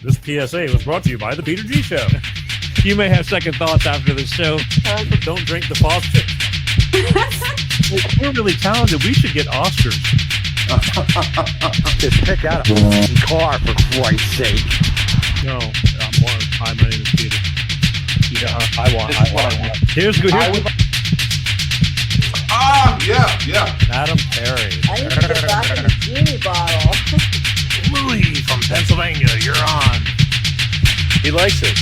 This PSA was brought to you by the Peter G Show. You may have second thoughts after the show. Don't drink the faucet. We're really talented. We should get Oscars. Just pick out a car, for Christ's sake. No, hi, my name is Peter. Yeah, I want. Here's good. Yeah. Adam Perry. I need to get back in the genie bottle. Louis from Pennsylvania, you're on. He likes it.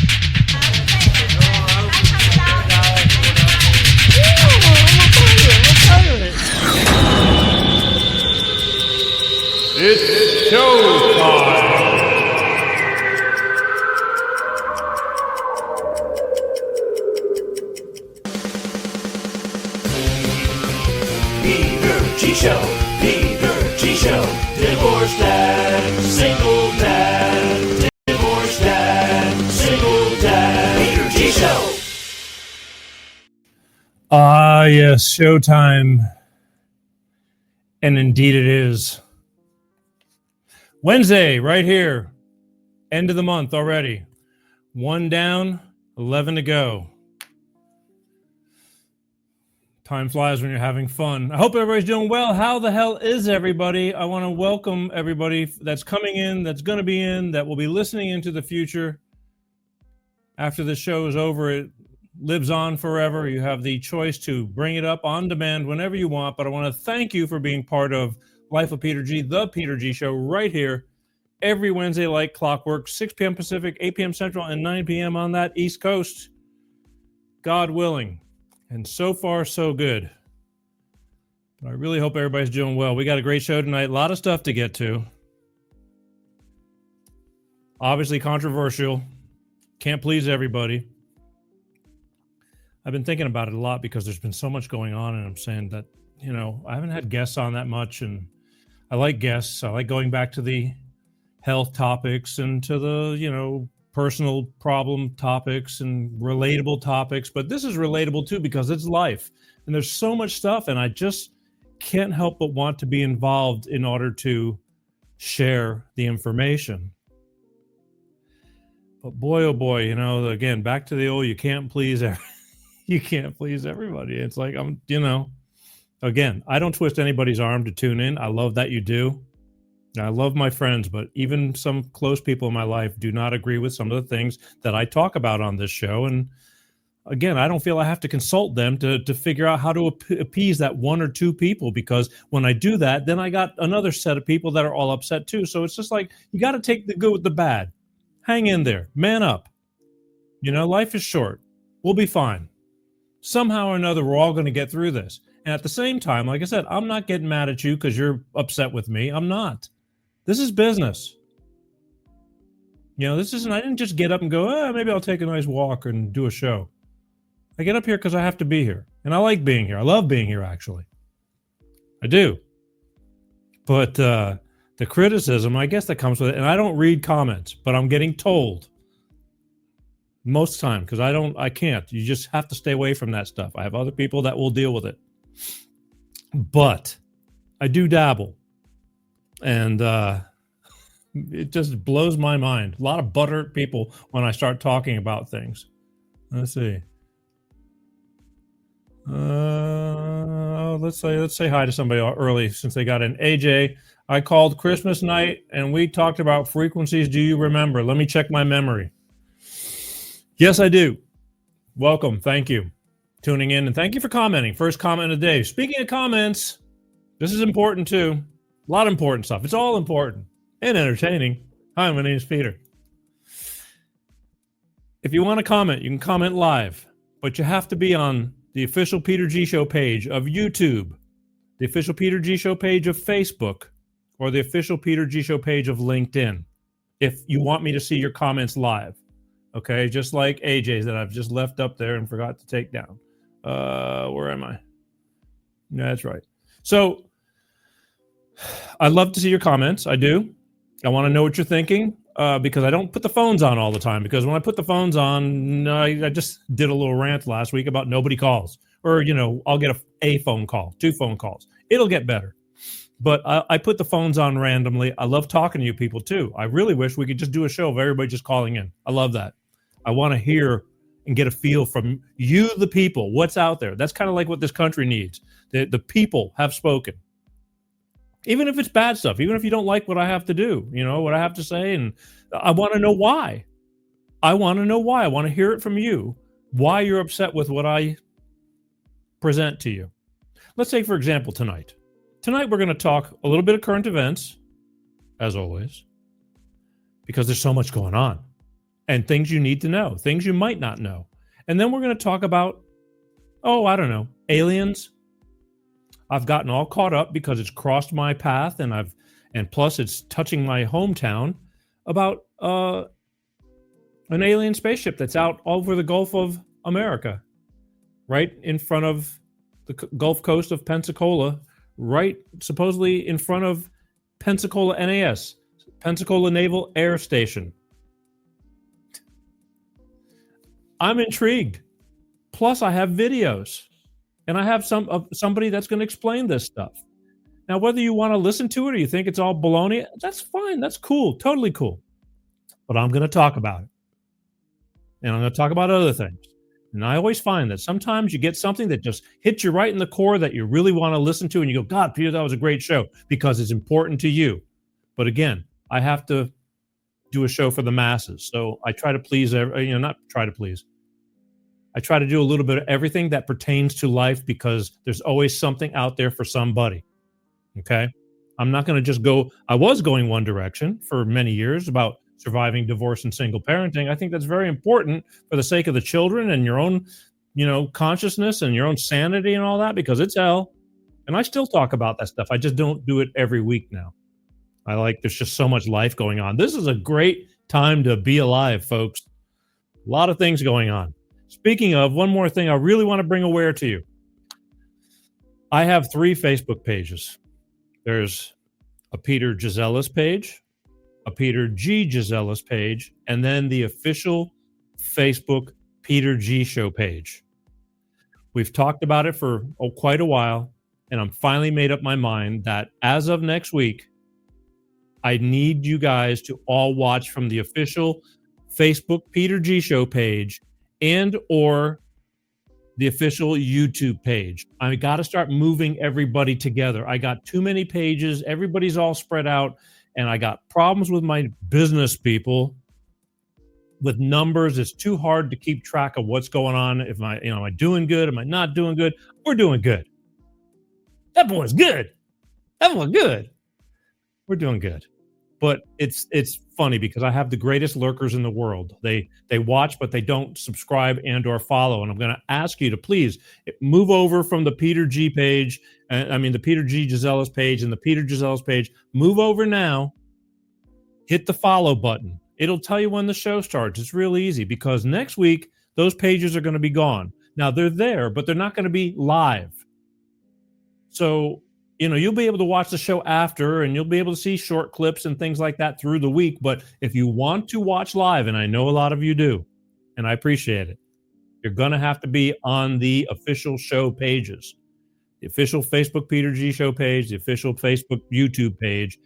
It's showtime. Peter G Show, Peter G Show, divorced dad, single dad, divorced dad, single dad, Peter G Show. Ah, yes, showtime. And indeed it is. Wednesday, right here. End of the month already. 1 down, 11 to go. Time flies when you're having fun. I hope everybody's doing well. How the hell is everybody? I want to welcome everybody that's coming in, that's going to be in, that will be listening into the future. After the show is over, it lives on forever. You have the choice to bring it up on demand whenever you want. But I want to thank you for being part of Life of Peter G, the Peter G Show, right here every Wednesday like clockwork, 6 p.m. Pacific, 8 p.m. Central, and 9 p.m. on that East Coast. God willing. And so far, so good. But I really hope everybody's doing well. We got a great show tonight. A lot of stuff to get to. Obviously controversial. Can't please everybody. I've been thinking about it a lot because there's been so much going on, and I'm saying that, you know, I haven't had guests on that much, and I like guests. I like going back to the health topics and to the, you know, personal problem topics and relatable topics, but this is relatable too because it's life and there's so much stuff, and I just can't help but want to be involved in order to share the information. But boy, oh boy, you know, again, back to the old, you can't please everybody. It's like, again, I don't twist anybody's arm to tune in. I love that you do. I love my friends, but even some close people in my life do not agree with some of the things that I talk about on this show. And again, I don't feel I have to consult them to figure out how to appease that one or two people, because when I do that, then I got another set of people that are all upset too. So it's just like, you got to take the good with the bad. Hang in there. Man up. You know, life is short. We'll be fine. Somehow or another, we're all going to get through this. And at the same time, like I said, I'm not getting mad at you because you're upset with me. I'm not. This is business. You know, I didn't just get up and go, maybe I'll take a nice walk and do a show. I get up here because I have to be here. And I like being here. I love being here, actually. I do. But the criticism, I guess that comes with it. And I don't read comments, but I'm getting told most of the time because I can't. You just have to stay away from that stuff. I have other people that will deal with it. But I do dabble. And it just blows my mind. A lot of butthurt people when I start talking about things. Let's see. Let's say hi to somebody early since they got in. AJ, I called Christmas night and we talked about frequencies. Do you remember? Let me check my memory. Yes, I do. Welcome. Thank you. Tuning in, and thank you for commenting. First comment of the day. Speaking of comments, this is important too. A lot of important stuff. It's all important and entertaining. Hi, my name is Peter. If you want to comment, you can comment live, but you have to be on the official Peter G Show page of YouTube, the official Peter G Show page of Facebook, or the official Peter G Show page of LinkedIn if you want me to see your comments live. Okay, just like AJ's that I've just left up there and forgot to take down. Where am I? Yeah, that's right. So I'd love to see your comments. I do. I want to know what you're thinking because I don't put the phones on all the time, because when I put the phones on, I just did a little rant last week about nobody calls, or, you know, I'll get a phone call, 2 phone calls. It'll get better. But I put the phones on randomly. I love talking to you people too. I really wish we could just do a show of everybody just calling in. I love that. I want to hear and get a feel from you, the people, what's out there. That's kind of like what this country needs. The people have spoken. Even if it's bad stuff, even if you don't like what I have to do, what I have to say. And I want to know why. I want to know why. I want to hear it from you, why you're upset with what I present to you. Let's say, for example, tonight. Tonight, we're going to talk a little bit of current events, as always, because there's so much going on and things you need to know, things you might not know. And then we're going to talk about, I don't know, aliens. I've gotten all caught up because it's crossed my path and plus it's touching my hometown about an alien spaceship that's out over the Gulf of America, right in front of the Gulf Coast of Pensacola, right supposedly in front of Pensacola NAS, Pensacola Naval Air Station. I'm intrigued. Plus, I have videos, and I have somebody that's going to explain this stuff. Now, whether you want to listen to it or you think it's all baloney, that's fine. That's cool. Totally cool. But I'm going to talk about it. And I'm going to talk about other things. And I always find that sometimes you get something that just hits you right in the core that you really want to listen to, and you go, God, Peter, that was a great show, because it's important to you. But again, I have to do a show for the masses. So I try to please, not try to please. I try to do a little bit of everything that pertains to life, because there's always something out there for somebody. Okay? I'm not going to just go, I was going one direction for many years about surviving divorce and single parenting. I think that's very important for the sake of the children and your own, consciousness and your own sanity and all that, because it's hell. And I still talk about that stuff. I just don't do it every week now. There's just so much life going on. This is a great time to be alive, folks. A lot of things going on. Speaking of, one more thing I really want to bring aware to you. I have 3 Facebook pages. There's a Peter Gisellas page, a Peter G. Gisellas page, and then the official Facebook Peter G. Show page. We've talked about it for quite a while, and I'm finally made up my mind that as of next week, I need you guys to all watch from the official Facebook Peter G. Show page and or the official YouTube page. I got to start moving everybody together. I got too many pages. Everybody's all spread out. And I got problems with my business people with numbers. It's too hard to keep track of what's going on. Am I doing good? Am I not doing good? We're doing good. That boy's good. That boy's good. We're doing good. But it's funny because I have the greatest lurkers in the world. They watch, but they don't subscribe and or follow. And I'm going to ask you to please move over from the Peter G page. The Peter G. Gisellas page and the Peter Gisellas page. Move over now. Hit the follow button. It'll tell you when the show starts. It's real easy because next week, those pages are going to be gone. Now, they're there, but they're not going to be live. So, you'll be able to watch the show after, and you'll be able to see short clips and things like that through the week. But if you want to watch live, and I know a lot of you do, and I appreciate it, you're going to have to be on the official show pages. The official Facebook Peter G Show page, the official Facebook YouTube page,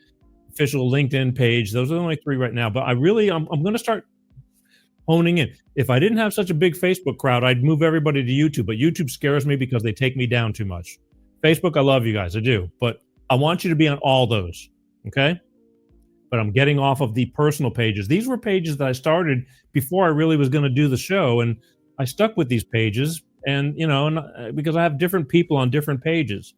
official LinkedIn page. Those are the only 3 right now. But I'm going to start honing in. If I didn't have such a big Facebook crowd, I'd move everybody to YouTube. But YouTube scares me because they take me down too much. Facebook, I love you guys. I do. But I want you to be on all those. Okay? But I'm getting off of the personal pages. These were pages that I started before I really was going to do the show. And I stuck with these pages. And, because I have different people on different pages.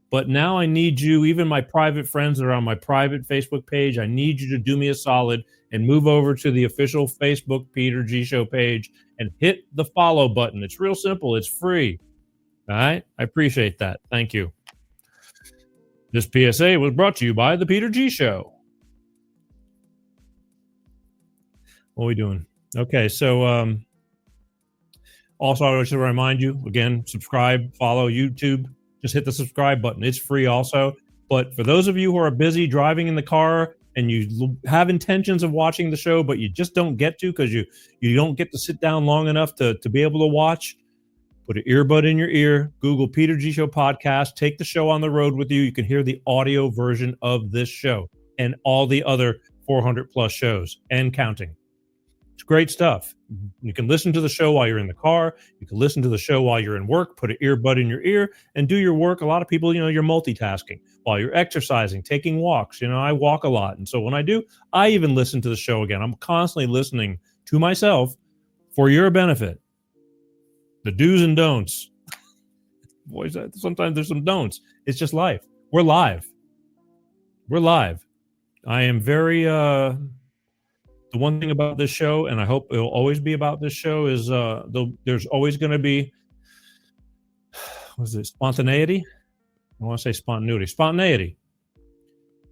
But now I need you, even my private friends that are on my private Facebook page, I need you to do me a solid and move over to the official Facebook Peter G Show page and hit the follow button. It's real simple. It's free. All right? I appreciate that. Thank you. This PSA was brought to you by the Peter G Show. What are we doing? Okay, so also I should remind you, again, subscribe, follow YouTube. Just hit the subscribe button. It's free also. But for those of you who are busy driving in the car and you have intentions of watching the show, but you just don't get to because you don't get to sit down long enough to be able to watch, Put an earbud in your ear, Google Peter G Show podcast, take the show on the road with you. You can hear the audio version of this show and all the other 400 plus shows and counting. It's great stuff. You can listen to the show while you're in the car. You can listen to the show while you're in work, put an earbud in your ear and do your work. A lot of people, you're multitasking while you're exercising, taking walks. I walk a lot. And so when I do, I even listen to the show again. I'm constantly listening to myself for your benefit. The do's and don'ts. Boys, sometimes there's some don'ts. It's just life. We're live. I am very, the one thing about this show, and I hope it'll always be about this show, is there's always going to be, spontaneity? I want to say spontaneity. Spontaneity.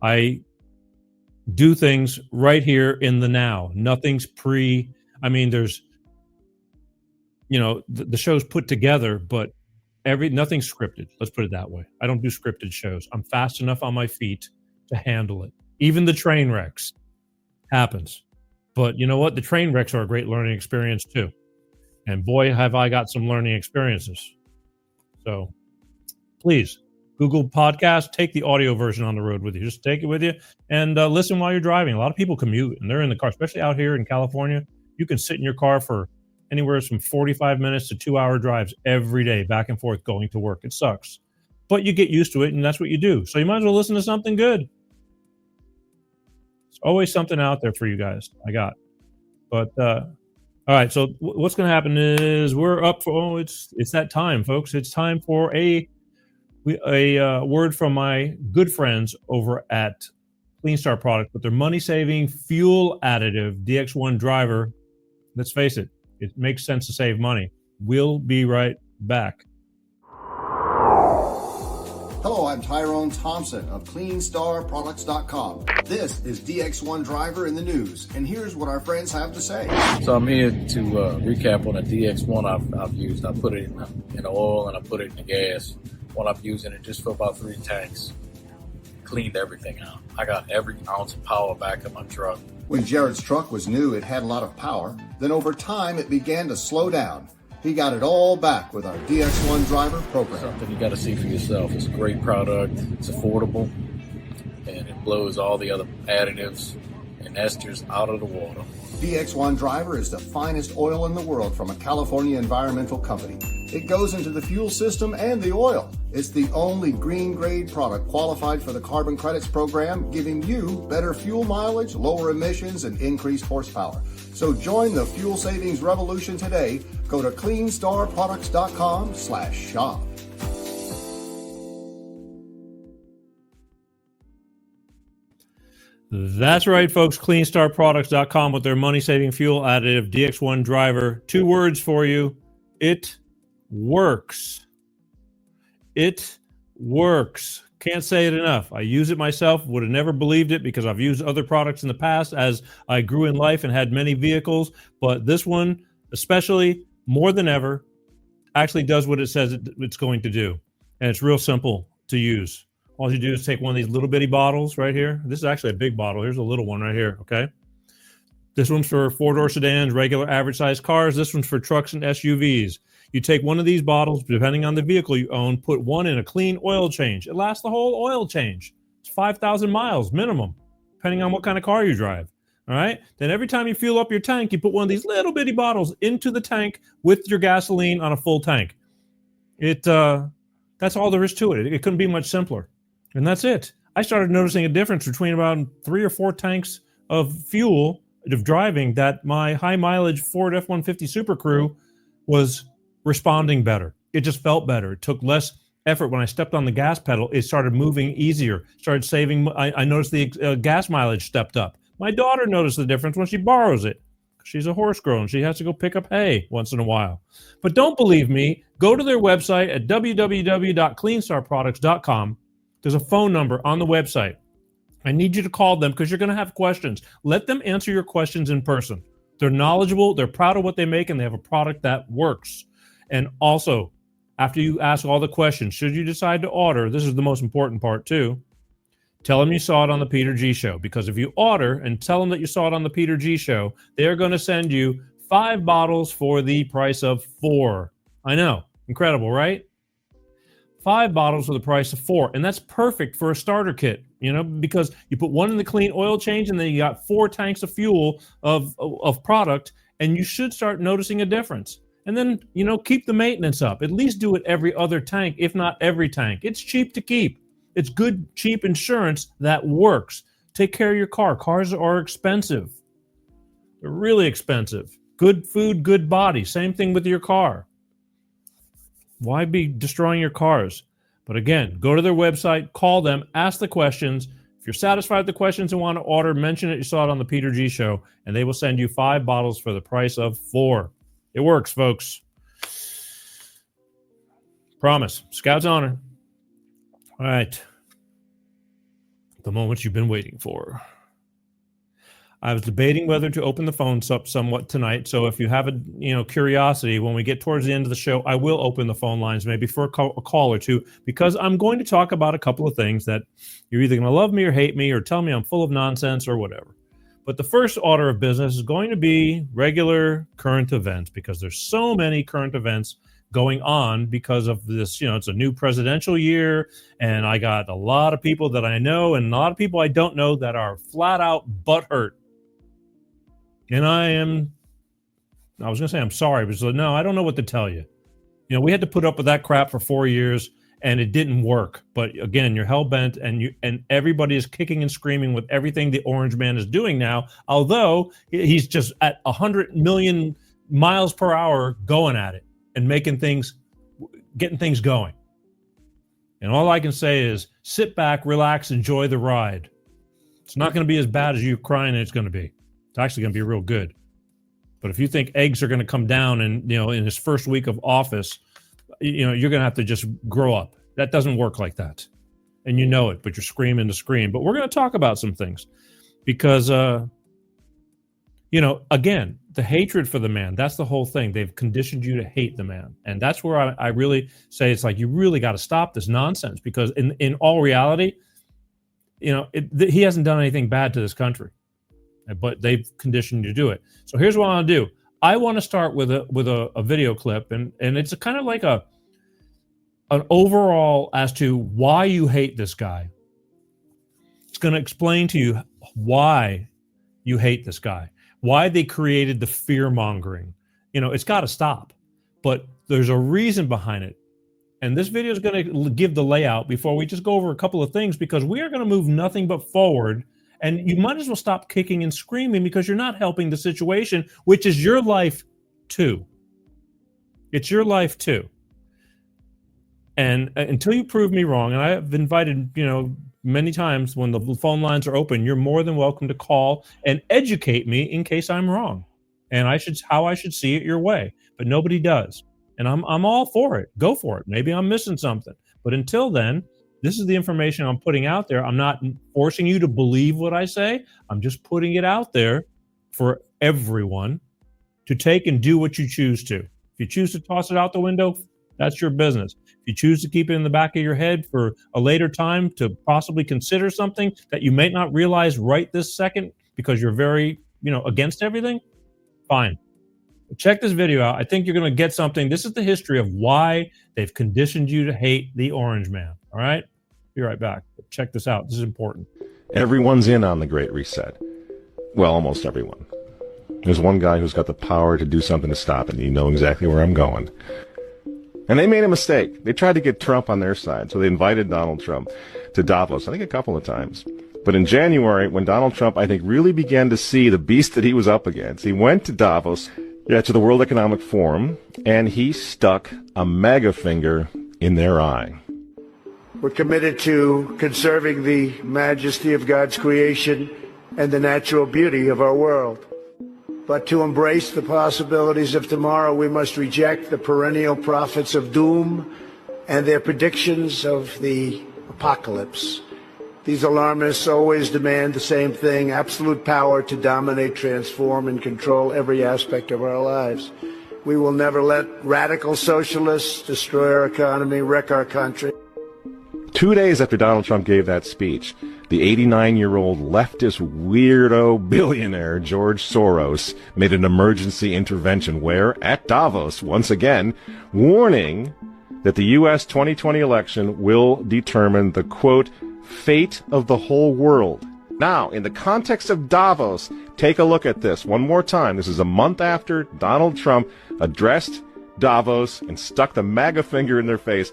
I do things right here in the now. Nothing's there's, the show's put together, but nothing's scripted. Let's put it that way. I don't do scripted shows. I'm fast enough on my feet to handle it. Even the train wrecks happens. But you know what? The train wrecks are a great learning experience too. And boy, have I got some learning experiences. So please, Google Podcast, take the audio version on the road with you. Just take it with you and listen while you're driving. A lot of people commute and they're in the car, especially out here in California. You can sit in your car for anywhere from 45 minutes to 2-hour drives every day, back and forth going to work. It sucks. But you get used to it, and that's what you do. So you might as well listen to something good. There's always something out there for you guys. I got. But, all right, so what's going to happen is we're up for, it's that time, folks. It's time for a word from my good friends over at Clean Start Products with their money-saving fuel additive DX1 driver. Let's face it. It makes sense to save money. We'll be right back. Hello, I'm Tyrone Thompson of CleanStarProducts.com. This is DX1 Driver in the news, and here's what our friends have to say. So I'm here to recap on the DX1 I've used. I put it in oil and I put it in the gas. When I'm using it just for about 3 tanks. Cleaned everything out. I got every ounce of power back in my truck. When Jared's truck was new, it had a lot of power. Then over time, it began to slow down. He got it all back with our DX1 driver program. Something you got to see for yourself. It's a great product. It's affordable. And it blows all the other additives and esters out of the water. DX1 driver is the finest oil in the world from a California environmental company. It goes into the fuel system and the oil. It's the only green grade product qualified for the carbon credits program, giving you better fuel mileage, lower emissions, and increased horsepower. So join the fuel savings revolution today. Go to CleanStarProducts.com/shop. That's right, folks. CleanStarProducts.com with their money-saving fuel additive DX1 driver. 2 words for you. It works. It works. Can't say it enough. I use it myself. Would have never believed it because I've used other products in the past as I grew in life and had many vehicles. But this one, especially more than ever, actually does what it says it's going to do. And it's real simple to use. All you do is take one of these little bitty bottles right here. This is actually a big bottle. Here's a little one right here, okay? This one's for 4-door sedans, regular average-sized cars. This one's for trucks and SUVs. You take one of these bottles, depending on the vehicle you own, put one in a clean oil change. It lasts the whole oil change. It's 5,000 miles minimum, depending on what kind of car you drive, all right? Then every time you fuel up your tank, you put one of these little bitty bottles into the tank with your gasoline on a full tank. That's all there is to it. It couldn't be much simpler. And that's it. I started noticing a difference between about 3 or 4 tanks of fuel of driving that my high mileage Ford F-150 Super Crew was responding better. It just felt better. It took less effort. When I stepped on the gas pedal, it started moving easier, started saving. I noticed the gas mileage stepped up. My daughter noticed the difference when she borrows it. She's a horse girl and she has to go pick up hay once in a while. But don't believe me. Go to their website at www.cleanstarproducts.com. There's a phone number on the website. I need you to call them because you're going to have questions. Let them answer your questions in person. They're knowledgeable. They're proud of what they make, and they have a product that works. And also, after you ask all the questions, should you decide to order, this is the most important part too, tell them you saw it on the Peter G Show. Because if you order and tell them that you saw it on the Peter G Show, they're going to send you 5 bottles for the price of 4. I know. Incredible, right? 5 bottles for the price of 4. And that's perfect for a starter kit, you know, because you put one in the clean oil change and then you got 4 tanks of fuel of product, and you should start noticing a difference. And then, you know, keep the maintenance up. At least do it every other tank, if not every tank. It's cheap to keep. It's good, cheap insurance that works. Take care of your car. Cars are expensive. They're really expensive. Good food, good body. Same thing with your car. Why be destroying your cars? But again, go to their website, call them, ask the questions. If you're satisfied with the questions and want to order, mention that you saw it on the Peter G Show, and they will send you 5 bottles for the price of 4. It works, folks. Promise. Scout's honor. All right. The moment you've been waiting for. I was debating whether to open the phones up somewhat tonight. So if you have a curiosity, when we get towards the end of the show, I will open the phone lines maybe for a call or two, because I'm going to talk about a couple of things that you're either going to love me or hate me or tell me I'm full of nonsense or whatever. But the first order of business is going to be regular current events, because there's so many current events going on because of this. You know, it's a new presidential year, and I got a lot of people that I know and a lot of people I don't know that are flat out butthurt. And I was going to say I'm sorry, but no, I don't know what to tell you. You know, we had to put up with that crap for 4 years, and it didn't work. But again, you're hell-bent, and everybody is kicking and screaming with everything the Orange Man is doing now, although he's just at 100 million miles per hour going at it and getting things going. And all I can say is sit back, relax, enjoy the ride. It's not going to be as bad as you crying it's going to be. It's actually going to be real good. But if you think eggs are going to come down and, you know, in his first week of office, you know, you're going to have to just grow up. That doesn't work like that. And you know it, but you're screaming to scream. But we're going to talk about some things because, you know, again, the hatred for the man, that's the whole thing. They've conditioned you to hate the man. And that's where I really say it's like, you really got to stop this nonsense, because in all reality, you know, he hasn't done anything bad to this country, but they've conditioned you to do it. So here's what I want to do. I want to start with a video clip, and it's a kind of like an overall as to why you hate this guy. It's going to explain to you why you hate this guy, why they created the fear mongering. You know, it's got to stop, but there's a reason behind it. And this video is going to give the layout before we just go over a couple of things, because we are going to move nothing but forward. And you might as well stop kicking and screaming, because you're not helping the situation, which is your life too. It's your life too. And until you prove me wrong, and I have invited, you know, many times when the phone lines are open, you're more than welcome to call and educate me in case I'm wrong. And how I should see it your way. But nobody does. And I'm all for it. Go for it. Maybe I'm missing something. But until then, this is the information I'm putting out there. I'm not forcing you to believe what I say. I'm just putting it out there for everyone to take and do what you choose to. If you choose to toss it out the window, that's your business. If you choose to keep it in the back of your head for a later time to possibly consider something that you may not realize right this second because you're very, you know, against everything, fine. Check this video out. I think you're going to get something. This is the history of why they've conditioned you to hate the Orange Man. All right? Be right back. Check this out. This is important. Everyone's in on the Great Reset. Well, almost everyone. There's one guy who's got the power to do something to stop it. You know exactly where I'm going. And they made a mistake. They tried to get Trump on their side. So they invited Donald Trump to Davos, I think a couple of times. But in January, when Donald Trump, I think, really began to see the beast that he was up against, he went to Davos, to the World Economic Forum, and he stuck a mega finger in their eye. We're committed to conserving the majesty of God's creation and the natural beauty of our world. But to embrace the possibilities of tomorrow, we must reject the perennial prophets of doom and their predictions of the apocalypse. These alarmists always demand the same thing: absolute power to dominate, transform, and control every aspect of our lives. We will never let radical socialists destroy our economy, wreck our country. 2 days after Donald Trump gave that speech, the 89-year-old leftist weirdo billionaire George Soros made an emergency intervention where, at Davos, once again, warning that the U.S. 2020 election will determine the, quote, fate of the whole world. Now, in the context of Davos, take a look at this one more time. This is a month after Donald Trump addressed Davos and stuck the MAGA finger in their face.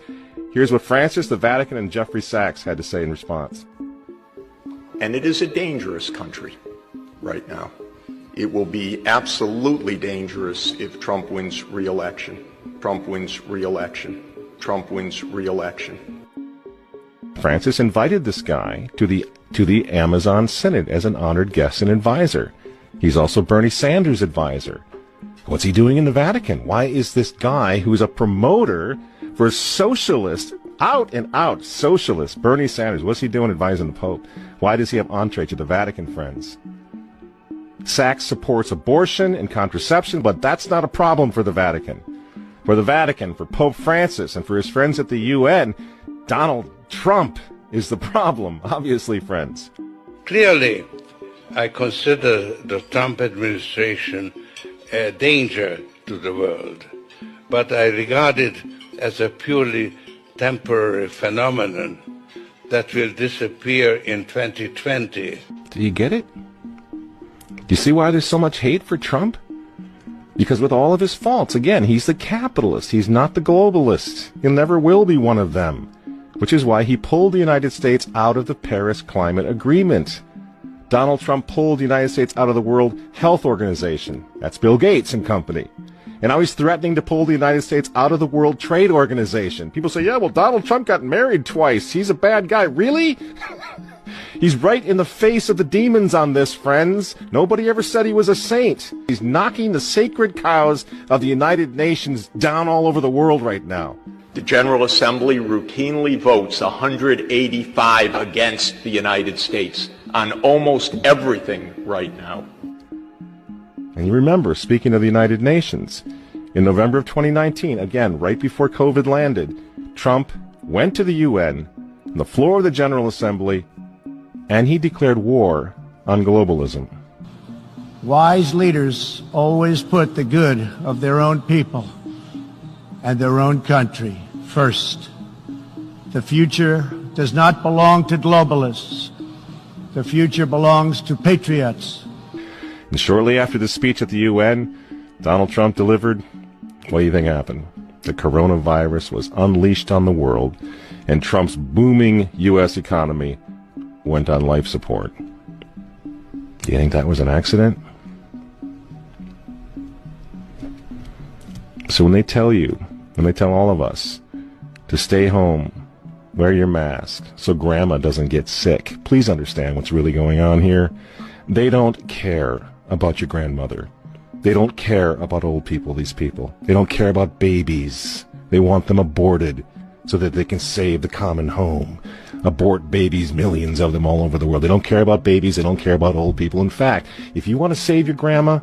Here's what Francis, the Vatican, and Jeffrey Sachs had to say in response. And it is a dangerous country right now. It will be absolutely dangerous if Trump wins re-election. Trump wins re-election. Trump wins re-election. Francis invited this guy to the Amazon Synod as an honored guest and advisor. He's also Bernie Sanders' advisor. What's he doing in the Vatican? Why is this guy who's a promoter for socialist, out and out socialist, Bernie Sanders, what's he doing advising the Pope? Why does he have entree to the Vatican, friends? Sachs supports abortion and contraception, but that's not a problem for the Vatican. For the Vatican, for Pope Francis, and for his friends at the UN, Donald Trump is the problem, obviously, friends. Clearly, I consider the Trump administration a danger to the world, but I regard it as a purely temporary phenomenon that will disappear in 2020. Do you get it? Do you see why there's so much hate for Trump? Because with all of his faults, again, he's the capitalist. He's not the globalist. He never will be one of them, which is why he pulled the United States out of the Paris Climate Agreement. Donald Trump pulled the United States out of the World Health Organization. That's Bill Gates and company. And now he's threatening to pull the United States out of the World Trade Organization. People say, yeah, well, Donald Trump got married twice. He's a bad guy. Really? He's right in the face of the demons on this, friends. Nobody ever said he was a saint. He's knocking the sacred cows of the United Nations down all over the world right now. The General Assembly routinely votes 185 against the United States on almost everything right now. And you remember, speaking of the United Nations, in November of 2019, again, right before COVID landed, Trump went to the UN, on the floor of the General Assembly, and he declared war on globalism. Wise leaders always put the good of their own people and their own country first. The future does not belong to globalists. The future belongs to patriots. And shortly after the speech at the UN, Donald Trump delivered, what do you think happened? The coronavirus was unleashed on the world, and Trump's booming U.S. economy went on life support. Do you think that was an accident? So when they tell all of us to stay home, wear your mask so grandma doesn't get sick, please understand what's really going on here. They don't care about your grandmother. They don't care about old people, these people. They don't care about babies. They want them aborted so that they can save the common home. Abort babies, millions of them all over the world. They don't care about babies. They don't care about old people. In fact, if you want to save your grandma,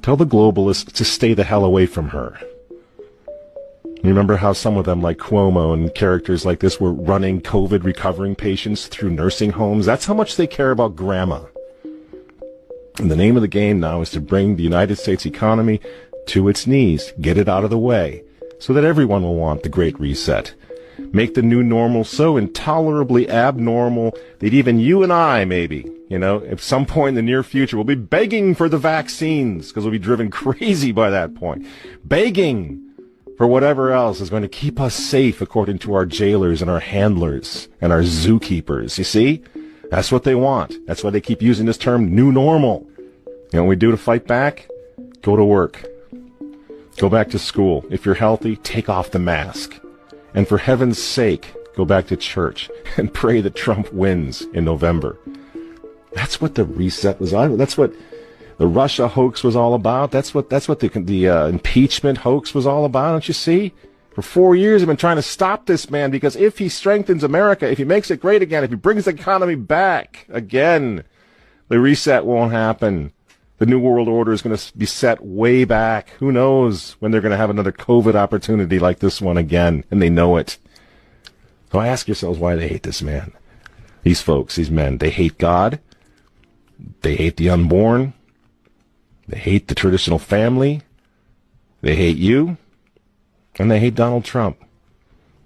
tell the globalists to stay the hell away from her. You remember how some of them, like Cuomo and characters like this, were running COVID recovering patients through nursing homes? That's how much they care about grandma. And the name of the game now is to bring the United States economy to its knees, get it out of the way, so that everyone will want the Great Reset. Make the new normal so intolerably abnormal that even you and I, maybe, at some point in the near future, will be begging for the vaccines because we'll be driven crazy by that point. Begging for whatever else is going to keep us safe according to our jailers and our handlers and our zookeepers. You see? That's what they want. That's why they keep using this term, new normal. You know what we do to fight back? Go to work. Go back to school. If you're healthy, take off the mask. And for heaven's sake, go back to church and pray that Trump wins in November. That's what the reset was on. That's what the Russia hoax was all about. That's what the impeachment hoax was all about. Don't you see? For 4 years, I've been trying to stop this man because if he strengthens America, if he makes it great again, if he brings the economy back again, the reset won't happen. The New World Order is going to be set way back. Who knows when they're going to have another COVID opportunity like this one again, and they know it. So ask yourselves why they hate this man. These folks, these men, they hate God. They hate the unborn. They hate the traditional family. They hate you. And they hate Donald Trump.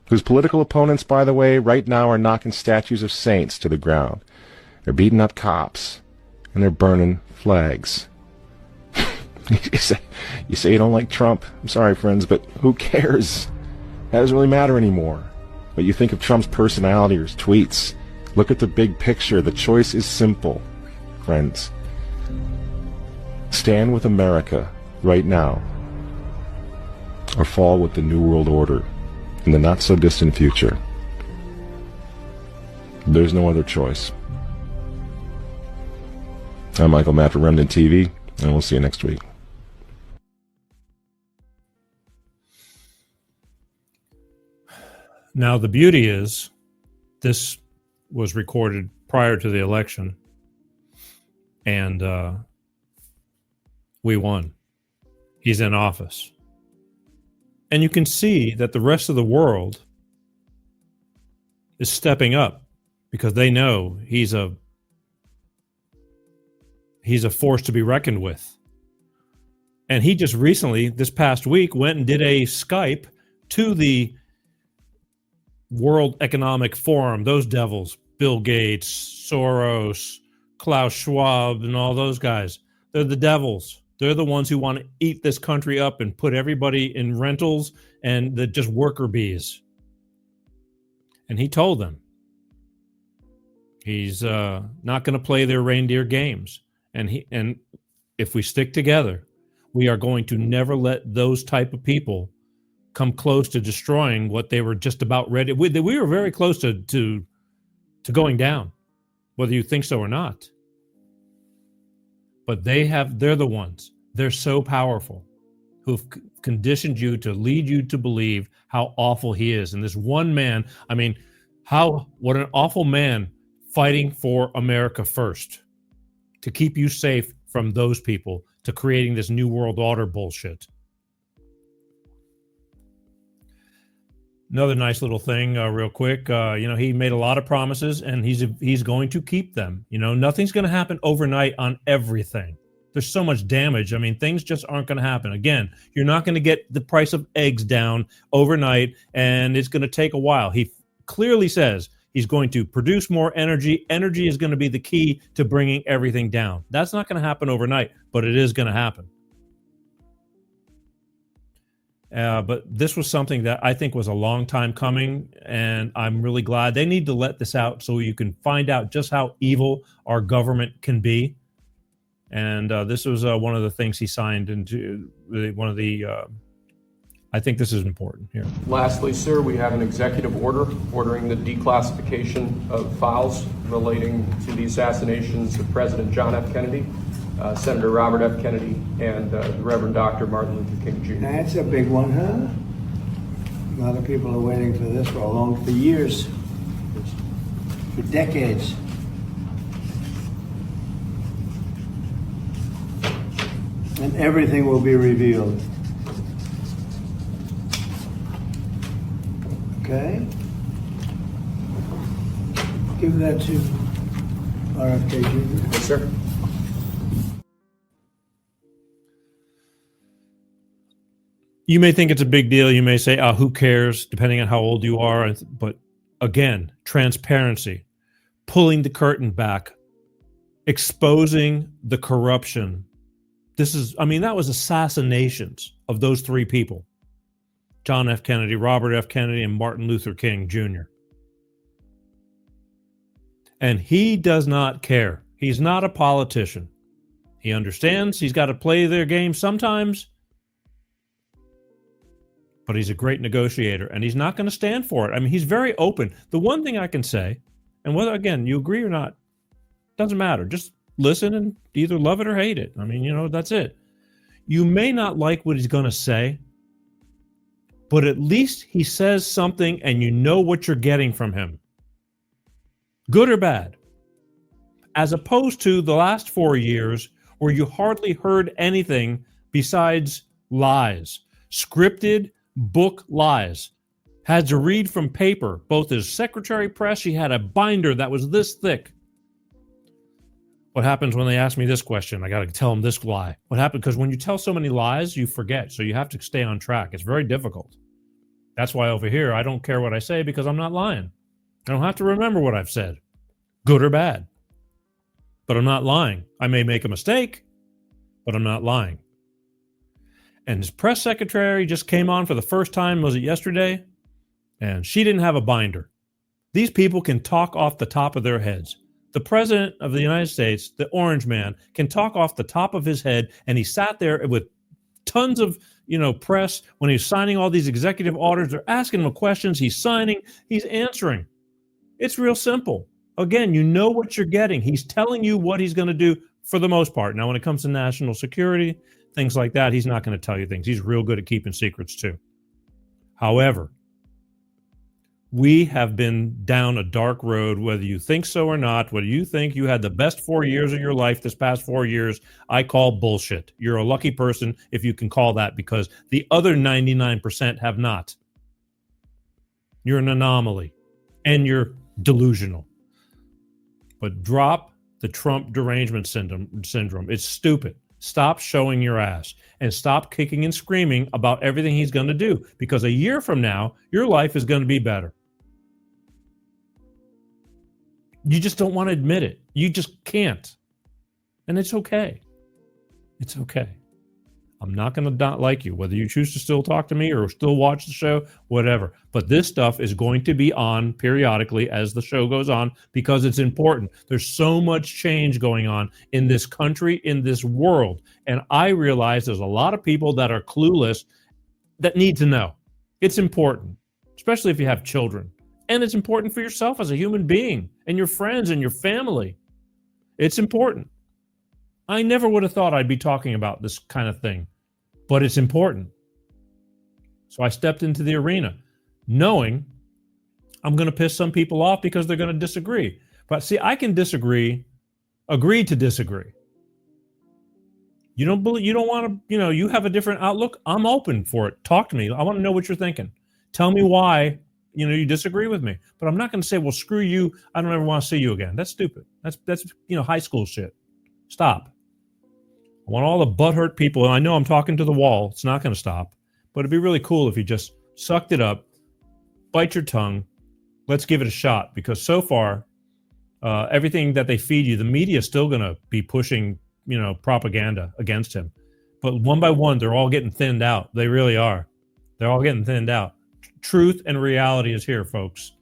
whose political opponents, by the way, right now are knocking statues of saints to the ground. They're beating up cops, and they're burning flags. You say you don't like Trump. I'm sorry, friends, but who cares? That doesn't really matter anymore. But you think of Trump's personality or his tweets. Look at the big picture. The choice is simple, friends. Stand with America right now, or fall with the New World Order in the not-so-distant future. There's no other choice. I'm Michael Matt for Remnant TV, and we'll see you next week. Now, the beauty is, this was recorded prior to the election, and we won. He's in office. And you can see that the rest of the world is stepping up because they know he's a force to be reckoned with. And he just recently, this past week, went and did a Skype to the World Economic Forum, those devils, Bill Gates, Soros, Klaus Schwab, and all those guys. They're the devils. They're the ones who want to eat this country up and put everybody in rentals and the just worker bees. And he told them he's not going to play their reindeer games. And if we stick together, we are going to never let those type of people come close to destroying what they were just about ready. We were very close to going down, whether you think so or not. But they're the ones. They're so powerful who've conditioned you to lead you to believe how awful he is. And this one man, I mean, what an awful man fighting for America first to keep you safe from those people, to creating this new world order bullshit. Another nice little thing, real quick. He made a lot of promises, and he's going to keep them. Nothing's going to happen overnight on everything. There's so much damage. I mean, things just aren't going to happen. Again, you're not going to get the price of eggs down overnight, and it's going to take a while. He clearly says he's going to produce more energy. Energy is going to be the key to bringing everything down. That's not going to happen overnight, but it is going to happen. But this was something that I think was a long time coming, and I'm really glad they need to let this out so you can find out just how evil our government can be. And this was one of the things he signed into one of the. I think this is important here. Lastly, sir, we have an executive order ordering the declassification of files relating to the assassinations of President John F. Kennedy, Senator Robert F. Kennedy, and Reverend Dr. Martin Luther King Jr. That's a big one, huh? A lot of people are waiting for this for years, for decades. And everything will be revealed. Okay? Give that to RFK Jr. Yes, sir. You may think it's a big deal. You may say, who cares, depending on how old you are. But again, transparency, pulling the curtain back, exposing the corruption. That was assassinations of those three people. John F. Kennedy, Robert F. Kennedy, and Martin Luther King Jr. And he does not care. He's not a politician. He understands he's got to play their game sometimes, but he's a great negotiator, and he's not going to stand for it. I mean, he's very open. The one thing I can say, and whether, again, you agree or not, doesn't matter. Just listen and either love it or hate it. I mean, that's it. You may not like what he's going to say, but at least he says something and you know what you're getting from him. Good or bad. As opposed to the last 4 years where you hardly heard anything besides lies. Scripted book lies. Had to read from paper. Both as secretary press, she had a binder that was this thick. What happens when they ask me this question? I got to tell them this lie. What happened? Because when you tell so many lies, you forget. So you have to stay on track. It's very difficult. That's why over here, I don't care what I say because I'm not lying. I don't have to remember what I've said, good or bad. But I'm not lying. I may make a mistake, but I'm not lying. And his press secretary just came on for the first time, was it yesterday? And she didn't have a binder. These people can talk off the top of their heads. The president of the United States, the orange man, can talk off the top of his head, and he sat there with tons of press when he's signing all these executive orders. They're asking him questions. He's signing. He's answering. It's real simple. Again, you know what you're getting. He's telling you what he's going to do for the most part. Now, when it comes to national security, things like that, he's not going to tell you things. He's real good at keeping secrets too. However, we have been down a dark road, whether you think so or not, whether you think you had the best 4 years of your life this past 4 years, I call bullshit. You're a lucky person if you can call that, because the other 99% have not. You're an anomaly and you're delusional. But drop the Trump derangement syndrome. It's stupid. Stop showing your ass and stop kicking and screaming about everything he's going to do, because a year from now, your life is going to be better. You just don't want to admit it. You just can't. And it's okay. It's okay. I'm not going to not like you, whether you choose to still talk to me or still watch the show, whatever. But this stuff is going to be on periodically as the show goes on, because it's important. There's so much change going on in this country, in this world. And I realize there's a lot of people that are clueless that need to know. It's important, especially if you have children. And it's important for yourself as a human being and your friends and your family. It's important. I never would have thought I'd be talking about this kind of thing, but it's important. So I stepped into the arena knowing I'm going to piss some people off because they're going to disagree. But see, I can disagree, agree to disagree. You don't want to, you have a different outlook. I'm open for it. Talk to me. I want to know what you're thinking. Tell me why, you disagree with me. But I'm not going to say, well, screw you. I don't ever want to see you again. That's stupid. That's high school shit. Stop. I want all the butthurt people, and I know I'm talking to the wall. It's not going to stop. But it'd be really cool if you just sucked it up, bite your tongue. Let's give it a shot, because so far, everything that they feed you, the media is still going to be pushing, propaganda against him. But one by one, they're all getting thinned out. They really are. They're all getting thinned out. Truth and reality is here, folks.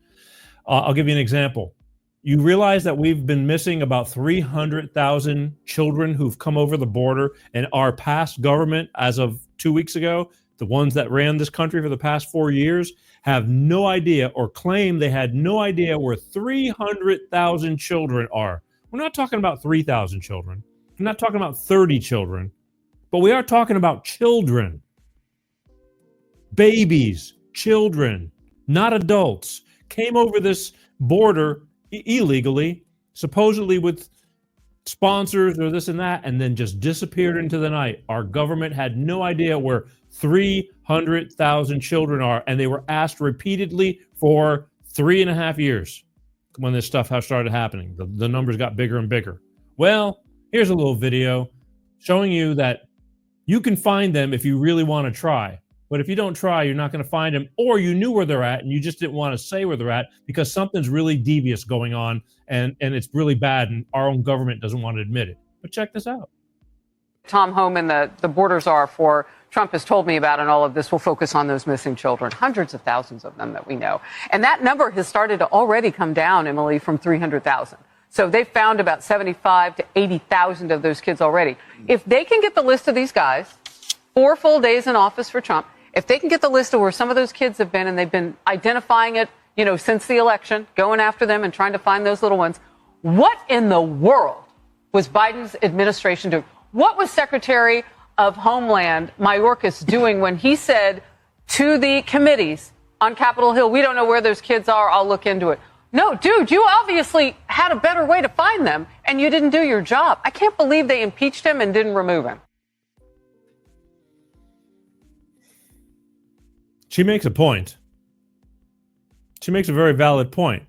I'll give you an example. You realize that we've been missing about 300,000 children who've come over the border, and our past government, as of 2 weeks ago, the ones that ran this country for the past 4 years, have no idea, or claim they had no idea, where 300,000 children are. We're not talking about 3,000 children. We're not talking about 30 children, but we are talking about children. Babies, children, not adults, came over this border illegally, supposedly with sponsors or this and that, and then just disappeared into the night. Our government had no idea where 300,000 children are, and they were asked repeatedly for 3.5 years when this stuff started happening. The numbers got bigger and bigger. Well, here's a little video showing you that you can find them if you really want to try. But if you don't try, you're not going to find them, or you knew where they're at and you just didn't want to say where they're at because something's really devious going on, and it's really bad, and our own government doesn't want to admit it. But check this out. Tom Homan, the borders are for Trump has told me about, and all of this will focus on those missing children, hundreds of thousands of them that we know. And that number has started to already come down, Emily, from 300,000. So they've found about 75 to 80,000 of those kids already. If they can get the list of these guys, 4 full days in office for Trump, if they can get the list of where some of those kids have been, and they've been identifying it, since the election, going after them and trying to find those little ones, what in the world was Biden's administration doing? What was Secretary of Homeland Mayorkas doing when he said to the committees on Capitol Hill, we don't know where those kids are, I'll look into it? No, dude, you obviously had a better way to find them, and you didn't do your job. I can't believe they impeached him and didn't remove him. She makes a point. She makes a very valid point.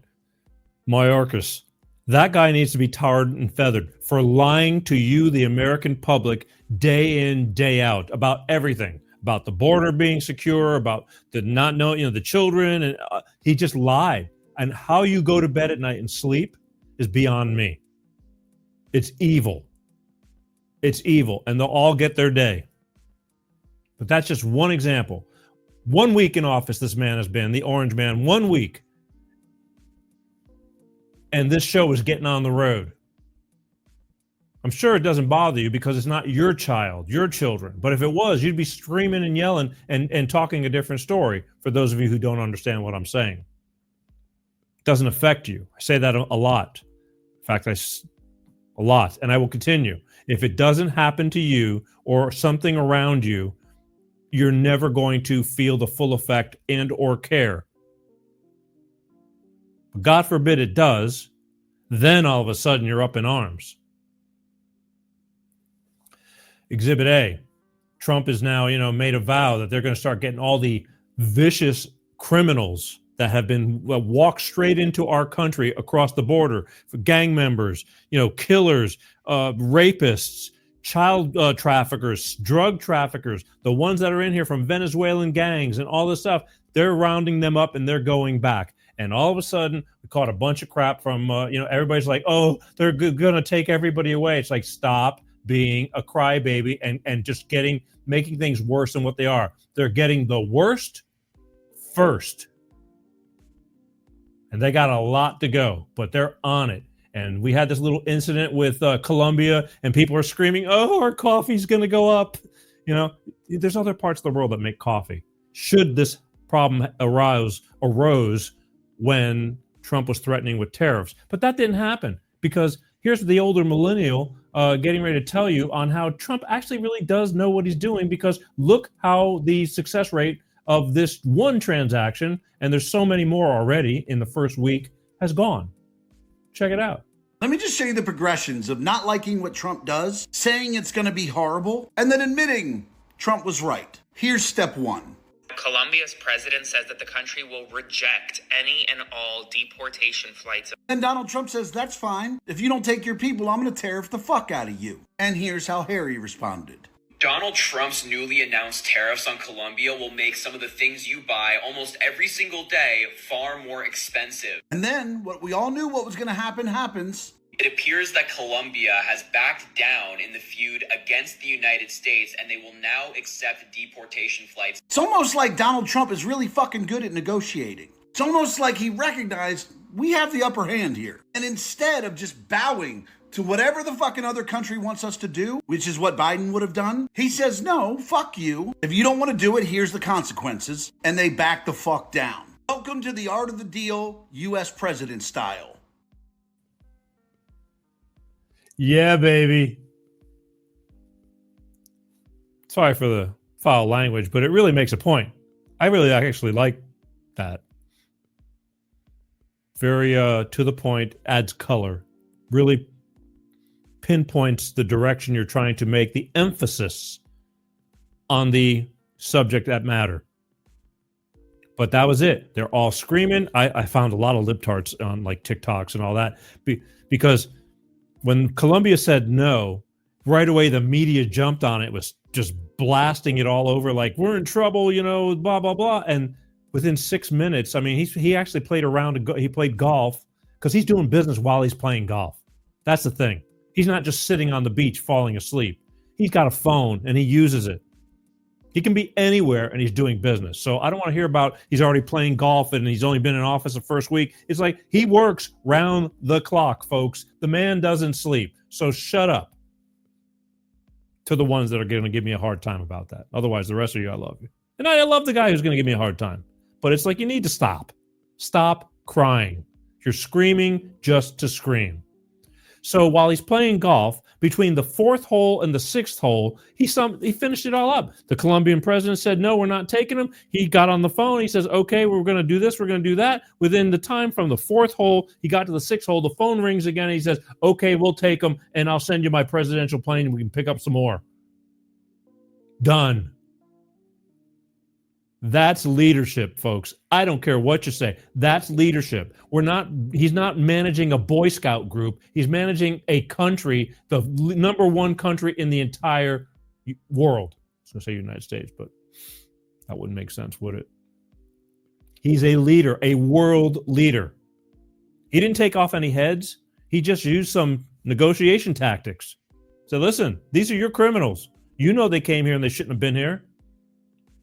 Mayorkas, that guy needs to be tarred and feathered for lying to you, the American public, day in, day out, about everything about the border being secure, about the not knowing, the children, and he just lied. And how you go to bed at night and sleep is beyond me. It's evil. It's evil, and they'll all get their day. But that's just one example. 1 week in office this man has been, the Orange Man, 1 week. And this show is getting on the road. I'm sure it doesn't bother you because it's not your child, your children. But if it was, you'd be screaming and yelling and talking a different story, for those of you who don't understand what I'm saying. It doesn't affect you. I say that a lot. In fact, a lot, and I will continue. If it doesn't happen to you or something around you, you're never going to feel the full effect and or care. But God forbid it does, then all of a sudden you're up in arms. Exhibit A, Trump is now, made a vow that they're going to start getting all the vicious criminals that have been walked straight into our country across the border, for gang members, killers, rapists, child traffickers, drug traffickers, the ones that are in here from Venezuelan gangs and all this stuff. They're rounding them up and they're going back. And all of a sudden, we caught a bunch of crap from, everybody's like, oh, they're going to take everybody away. It's like, stop being a crybaby and just making things worse than what they are. They're getting the worst first. And they got a lot to go, but they're on it. And we had this little incident with Colombia, and people are screaming, oh, our coffee's going to go up. There's other parts of the world that make coffee. Should this problem arose when Trump was threatening with tariffs? But that didn't happen, because here's the older millennial getting ready to tell you on how Trump actually really does know what he's doing, because look how the success rate of this one transaction, and there's so many more already in the first week, has gone. Check it out. Let me just show you the progressions of not liking what Trump does, saying it's going to be horrible, and then admitting Trump was right. Here's step one. Colombia's president says that the country will reject any and all deportation flights. And Donald Trump says, that's fine. If you don't take your people, I'm going to tariff the fuck out of you. And here's how Harry responded. Donald Trump's newly announced tariffs on Colombia will make some of the things you buy almost every single day far more expensive. And then what we all knew what was going to happen happens. It appears that Colombia has backed down in the feud against the United States, and they will now accept deportation flights. It's almost like Donald Trump is really fucking good at negotiating. It's almost like he recognized we have the upper hand here. And instead of just bowing to whatever the fucking other country wants us to do, which is what Biden would have done, he says, no, fuck you. If you don't want to do it, here's the consequences. And they back the fuck down. Welcome to the art of the deal, U.S. president style. Yeah, baby. Sorry for the foul language, but it really makes a point. I really actually like that. Very to the point, adds color. Really pinpoints the direction you're trying to make, the emphasis on the subject that matter. But that was it. They're all screaming. I found a lot of libtards on like TikToks and all that because when Colombia said no, right away the media jumped on it, was just blasting it all over like, we're in trouble, blah, blah, blah. And within 6 minutes, I mean, he actually played around. He played golf because he's doing business while he's playing golf. That's the thing. He's not just sitting on the beach falling asleep. He's got a phone and he uses it. He can be anywhere and he's doing business. So I don't want to hear about he's already playing golf and he's only been in office the first week. It's like he works round the clock, folks. The man doesn't sleep. So shut up to the ones that are going to give me a hard time about that. Otherwise, the rest of you, I love you. And I love the guy who's going to give me a hard time. But it's like you need to stop. Stop crying. You're screaming just to scream. So while he's playing golf, between the 4th hole and the 6th hole, he finished it all up. The Colombian president said, no, we're not taking him. He got on the phone. He says, okay, we're going to do this. We're going to do that. Within the time from the 4th hole, he got to the 6th hole. The phone rings again. And he says, okay, we'll take him, and I'll send you my presidential plane, and we can pick up some more. Done. That's leadership, folks. I don't care what you say. That's leadership. He's not managing a Boy Scout group. He's managing a country, the number one country in the entire world. I was going to say United States, but That wouldn't make sense, would it? He's a leader, a world leader. He didn't take off any heads. He just used some negotiation tactics. So listen, these are your criminals. You know they came here and they shouldn't have been here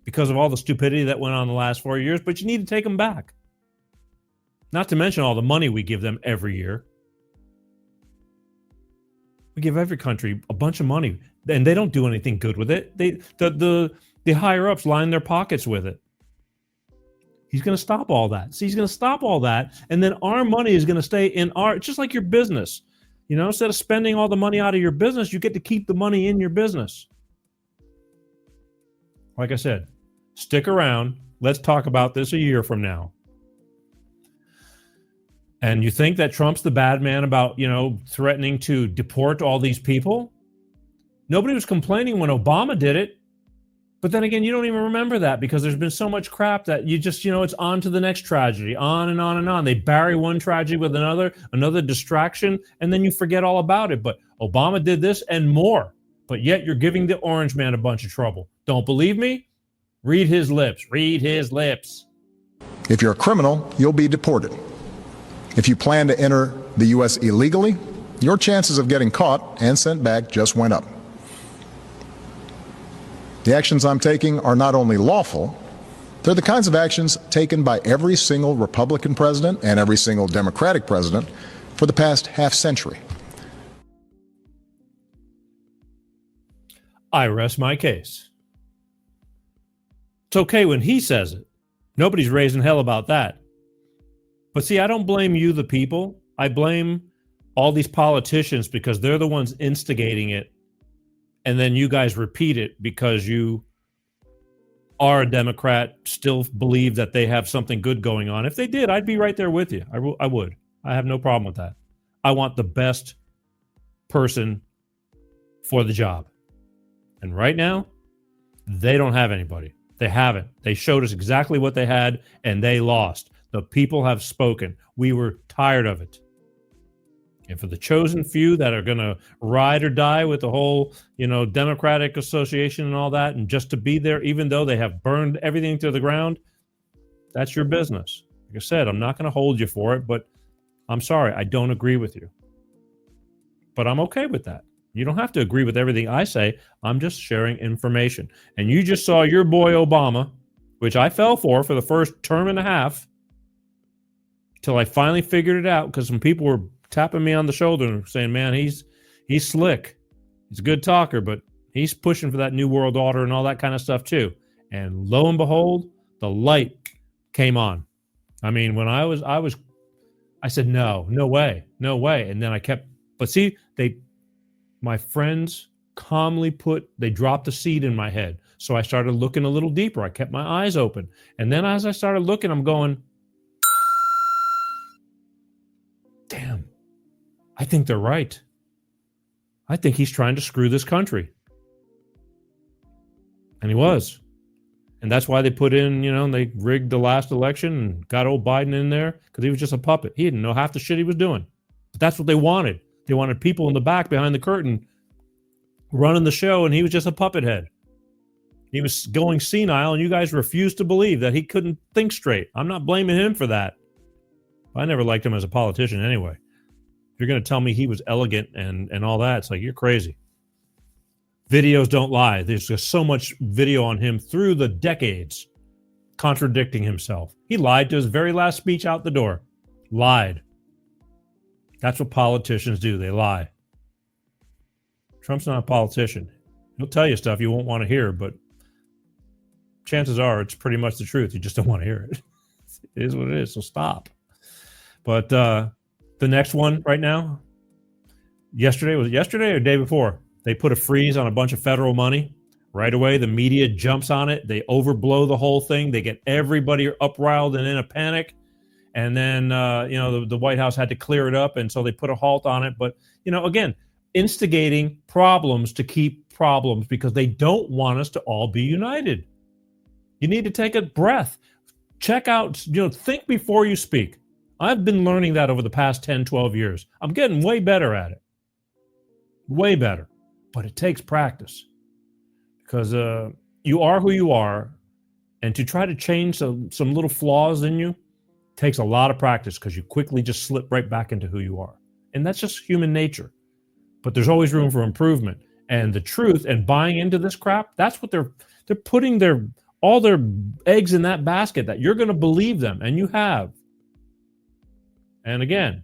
because of all the stupidity that went on the last 4 years, but you need to take them back. Not to mention all the money we give them every year. We give every country a bunch of money, and they don't do anything good with it. The higher-ups line their pockets with it. He's going to stop all that. See, he's going to stop all that, and then our money is going to stay in our, just like your business. You know, instead of spending all the money out of your business, you get to keep the money in your business. Like I said, stick around. Let's talk about this a year from now. And you think that Trump's the bad man about, you know, threatening to deport all these people? Nobody was complaining when Obama did it. But then again, you don't even remember that because there's been so much crap that you just, you know, it's on to the next tragedy, on and on and on. They bury one tragedy with another distraction, and then you forget all about it. But Obama did this and more. But yet you're giving the orange man a bunch of trouble. Don't believe me? Read his lips. Read his lips. If you're a criminal, you'll be deported. If you plan to enter the U.S. illegally, your chances of getting caught and sent back just went up. The actions I'm taking are not only lawful, they're the kinds of actions taken by every single Republican president and every single Democratic president for the past half century. I rest my case. It's okay when he says it. Nobody's raising hell about that. But see, I don't blame you, the people. I blame all these politicians because they're the ones instigating it. And then you guys repeat it because you are a Democrat, still believe that they have something good going on. If they did, I'd be right there with you. I would. I have no problem with that. I want the best person for the job. And right now, they don't have anybody. They haven't. They showed us exactly what they had, and they lost. The people have spoken. We were tired of it. And for the chosen few that are going to ride or die with the whole, you know, Democratic Association and all that, and just to be there, even though they have burned everything to the ground, that's your business. Like I said, I'm not going to hold you for it, but I'm sorry, I don't agree with you. But I'm okay with that. You don't have to agree with everything I say. I'm just sharing information. And you just saw your boy Obama, which I fell for the first term and a half, till I finally figured it out, because some people were tapping me on the shoulder and saying, man, he's slick. He's a good talker, but he's pushing for that new world order and all that kind of stuff too. And lo and behold, the light came on. I mean, when I said, no way. And then I kept, but see, my friends calmly they dropped a seed in my head. So I started looking a little deeper. I kept my eyes open. And then as I started looking, I'm going, damn, I think they're right. I think he's trying to screw this country. And he was. And that's why they put in, you know, they rigged the last election and got old Biden in there because he was just a puppet. He didn't know half the shit he was doing. But that's what they wanted. They wanted people in the back behind the curtain running the show, and he was just a puppet head. He was going senile, and you guys refused to believe that he couldn't think straight. I'm not blaming him for that. I never liked him as a politician anyway. If you're going to tell me he was elegant and all that, it's like, you're crazy. Videos don't lie. There's just so much video on him through the decades contradicting himself. He lied to his very last speech out the door. Lied. That's what politicians do. They lie. Trump's not a politician. He'll tell you stuff you won't want to hear, but chances are it's pretty much the truth. You just don't want to hear it. It is what it is, so stop. But the next one right now, yesterday or day before, they put a freeze on a bunch of federal money. Right away, the media jumps on it. They overblow the whole thing. They get everybody upriled and in a panic. And then, the White House had to clear it up, and so they put a halt on it. But, again, instigating problems to keep problems because they don't want us to all be united. You need to take a breath. Check out, think before you speak. I've been learning that over the past 10, 12 years. I'm getting way better at it. Way better. But it takes practice. Because you are who you are, and to try to change some little flaws in you takes a lot of practice, because you quickly just slip right back into who you are. And that's just human nature. But there's always room for improvement. And the truth and buying into this crap, that's what they're putting all their eggs in that basket, that you're going to believe them, and you have. And again,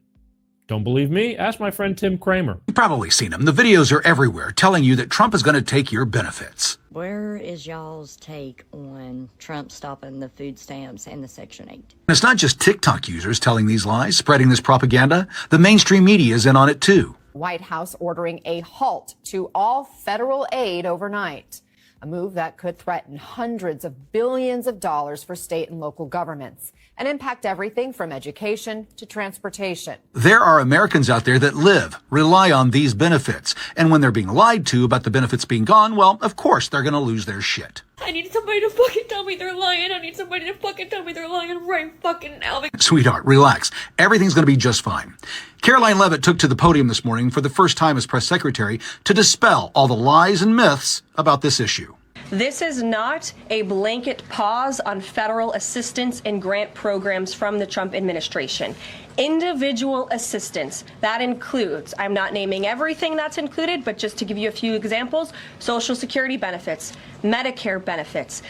don't believe me? Ask my friend Tim Kramer. You've probably seen him. The videos are everywhere telling you that Trump is going to take your benefits. Where is y'all's take on Trump stopping the food stamps and the Section 8? It's not just TikTok users telling these lies, spreading this propaganda. The mainstream media is in on it too. White House ordering a halt to all federal aid overnight, a move that could threaten hundreds of billions of dollars for state and local governments and impact everything from education to transportation. There are Americans out there that rely on these benefits. And when they're being lied to about the benefits being gone, well, of course they're going to lose their shit. I need somebody to fucking tell me they're lying. I need somebody to fucking tell me they're lying right fucking now. Sweetheart, relax. Everything's going to be just fine. Caroline Leavitt took to the podium this morning for the first time as press secretary to dispel all the lies and myths about this issue. This is not a blanket pause on federal assistance and grant programs from the Trump administration. Individual assistance, that includes, I'm not naming everything that's included, but just to give you a few examples, Social Security benefits, Medicare benefits,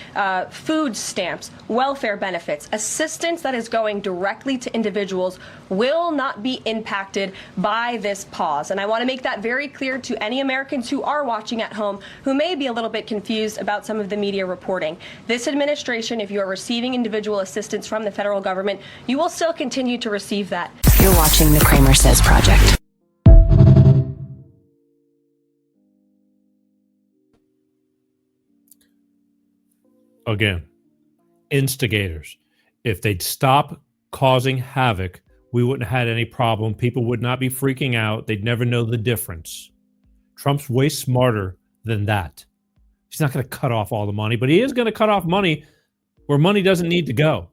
food stamps, welfare benefits, assistance that is going directly to individuals will not be impacted by this pause. And I want to make that very clear to any Americans who are watching at home who may be a little bit confused about some of the media reporting. This administration, if you are receiving individual assistance from the federal government, you will still continue to receive that. You're watching the Kramer Says Project. Again, instigators. If they'd stop causing havoc, we wouldn't have had any problem. People would not be freaking out. They'd never know the difference. Trump's way smarter than that. He's not going to cut off all the money, but he is going to cut off money where money doesn't need to go.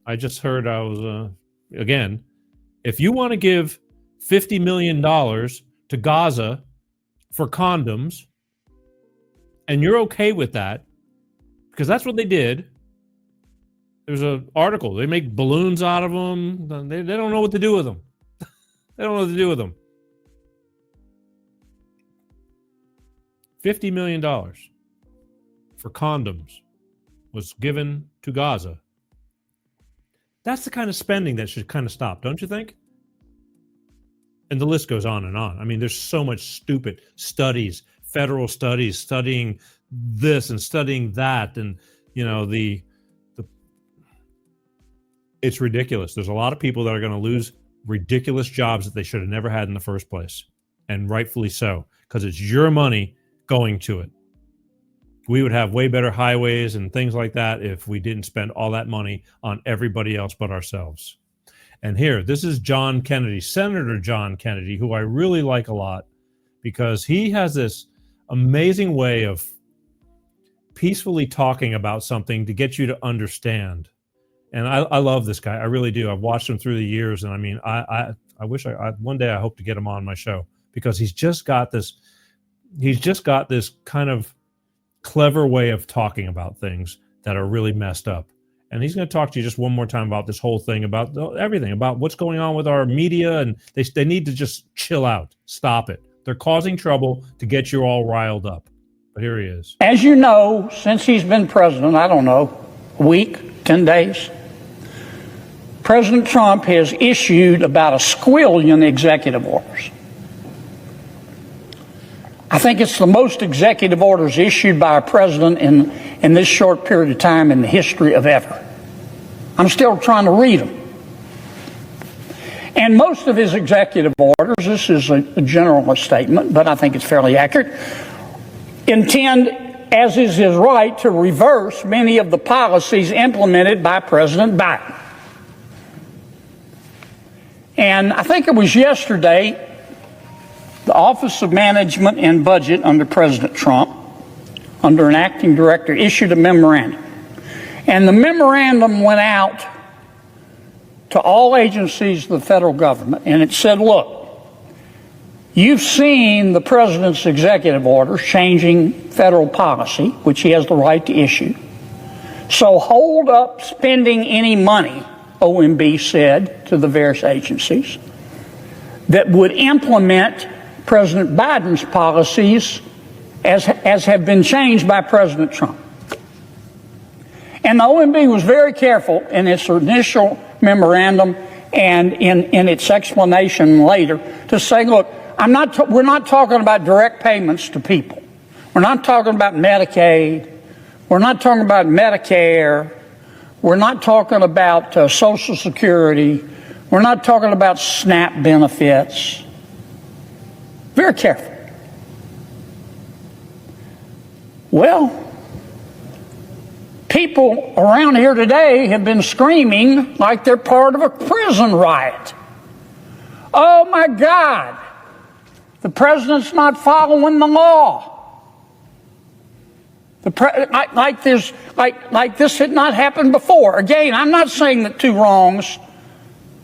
I just heard again, if you want to give $50 million to Gaza for condoms, and you're okay with that, because that's what they did. There's an article. They make balloons out of them. They don't know what to do with them. They don't know what to do with them. $50 million for condoms was given to Gaza. That's the kind of spending that should kind of stop, don't you think? And the list goes on and on. I mean, there's so much stupid studies, federal studies, studying this and studying that, and it's ridiculous. There's a lot of people that are going to lose ridiculous jobs that they should have never had in the first place, and rightfully so, because it's your money going to it. We would have way better highways and things like that if we didn't spend all that money on everybody else but ourselves. And here, this is John Kennedy, Senator John Kennedy, who I really like a lot, because he has this amazing way of peacefully talking about something to get you to understand. And I love this guy. I really do. I've watched him through the years. And I mean, I wish one day I hope to get him on my show, because he's just got this kind of clever way of talking about things that are really messed up. And he's going to talk to you just one more time about this whole thing, about everything, about what's going on with our media. And they need to just chill out. Stop it. They're causing trouble to get you all riled up. But here he is. As you know, since he's been president, I don't know, a week, 10 days, President Trump has issued about 1 squillion executive orders. I think it's the most executive orders issued by a president in this short period of time in the history of ever. I'm still trying to read them. And most of his executive orders, this is a generalist statement, but I think it's fairly accurate, intend, as is his right, to reverse many of the policies implemented by President Biden. And I think it was yesterday, the Office of Management and Budget under President Trump, under an acting director, issued a memorandum. And the memorandum went out to all agencies of the federal government, and it said, look, You've seen the president's executive orders changing federal policy, which he has the right to issue. So hold up spending any money, OMB said to the various agencies, that would implement President Biden's policies as have been changed by President Trump. And the OMB was very careful in its initial memorandum and in its explanation later to say, look, we're not talking about direct payments to people. We're not talking about Medicaid. We're not talking about Medicare. We're not talking about Social Security. We're not talking about SNAP benefits. Very careful. Well, people around here today have been screaming like they're part of a prison riot. Oh my God, the president's not following the law. Like this had not happened before. Again, I'm not saying that two wrongs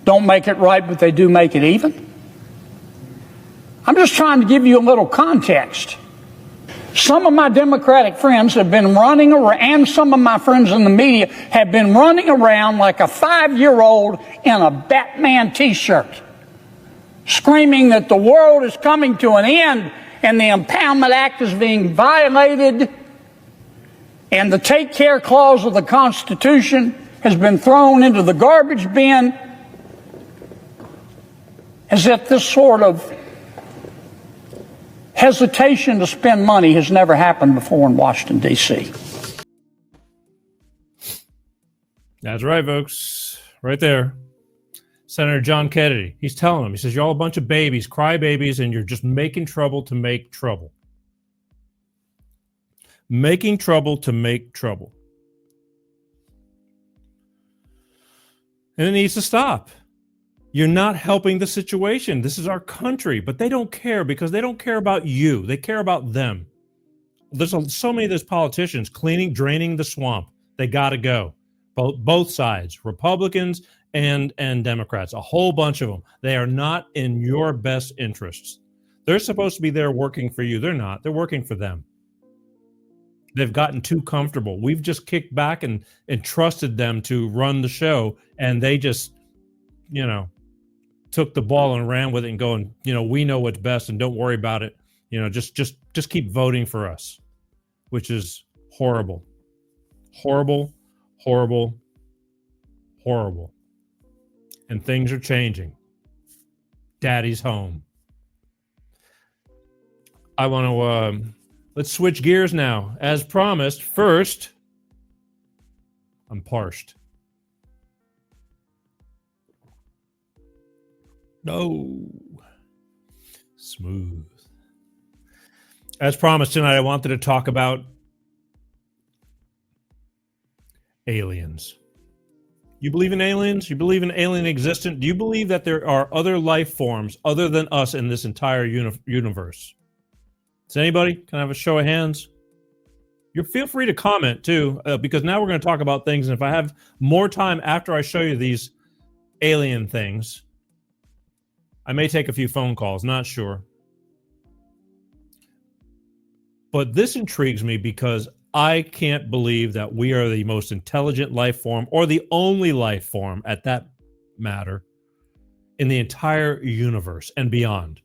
don't make it right, but they do make it even. I'm just trying to give you a little context. Some of my Democratic friends have been running around, and some of my friends in the media have been running around like a 5-year-old in a Batman t-shirt, screaming that the world is coming to an end and the Impoundment Act is being violated and the Take Care Clause of the Constitution has been thrown into the garbage bin, as if this sort of hesitation to spend money has never happened before in Washington, D.C. That's right, folks. Right there. Senator John Kennedy. He's telling them, he says, you're all a bunch of babies, crybabies, and you're just making trouble to make trouble. Making trouble to make trouble. And it needs to stop. You're not helping the situation. This is our country, but they don't care because they don't care about you. They care about them. There's so many of those politicians draining the swamp. They got to go. Both sides, Republicans and Democrats, a whole bunch of them. They are not in your best interests. They're supposed to be there working for you. They're not. They're working for them. They've gotten too comfortable. We've just kicked back and trusted them to run the show, and they just, took the ball and ran with it and going, we know what's best and don't worry about it. Just keep voting for us, which is horrible. Horrible, horrible, horrible. And things are changing. Daddy's home. I want to, let's switch gears now. As promised, first, I'm parched. No. Smooth. As promised tonight, I wanted to talk about aliens. You believe in aliens? You believe in alien existence? Do you believe that there are other life forms other than us in this entire universe? Does anybody? Can I have a show of hands? You feel free to comment too, because now we're going to talk about things. And if I have more time after I show you these alien things, I may take a few phone calls, not sure. But this intrigues me because I can't believe that we are the most intelligent life form, or the only life form at that matter, in the entire universe and beyond.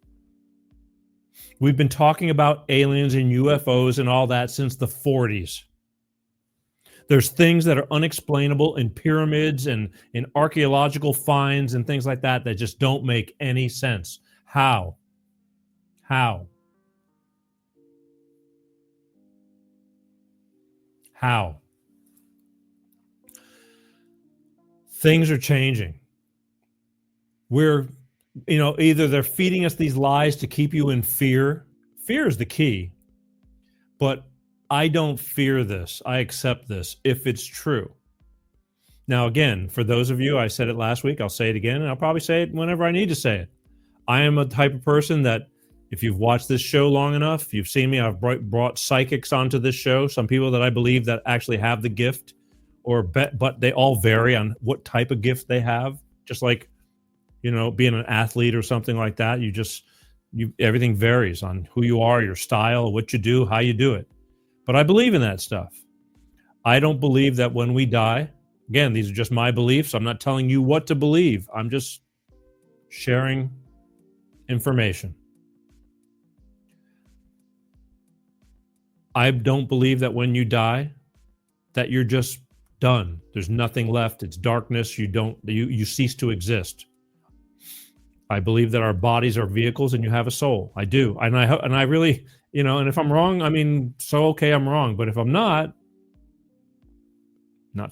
We've been talking about aliens and UFOs and all that since the 40s. There's things that are unexplainable in pyramids and in archaeological finds and things like that just don't make any sense. How? How? How? Things are changing. We're, either they're feeding us these lies to keep you in fear. Fear is the key. But I don't fear this. I accept this if it's true. Now, again, for those of you, I said it last week, I'll say it again, and I'll probably say it whenever I need to say it. I am a type of person that, if you've watched this show long enough, you've seen me, I've brought psychics onto this show, some people that I believe that actually have the gift, but they all vary on what type of gift they have. Just like, being an athlete or something like that, Everything varies on who you are, your style, what you do, how you do it. But I believe in that stuff. I don't believe that when we die, again, these are just my beliefs. I'm not telling you what to believe. I'm just sharing information. I don't believe that when you die, that you're just done. There's nothing left. It's darkness. You cease to exist. I believe that our bodies are vehicles and you have a soul. I do. And I really, and if I'm wrong, I mean, so okay, I'm wrong. But if I'm not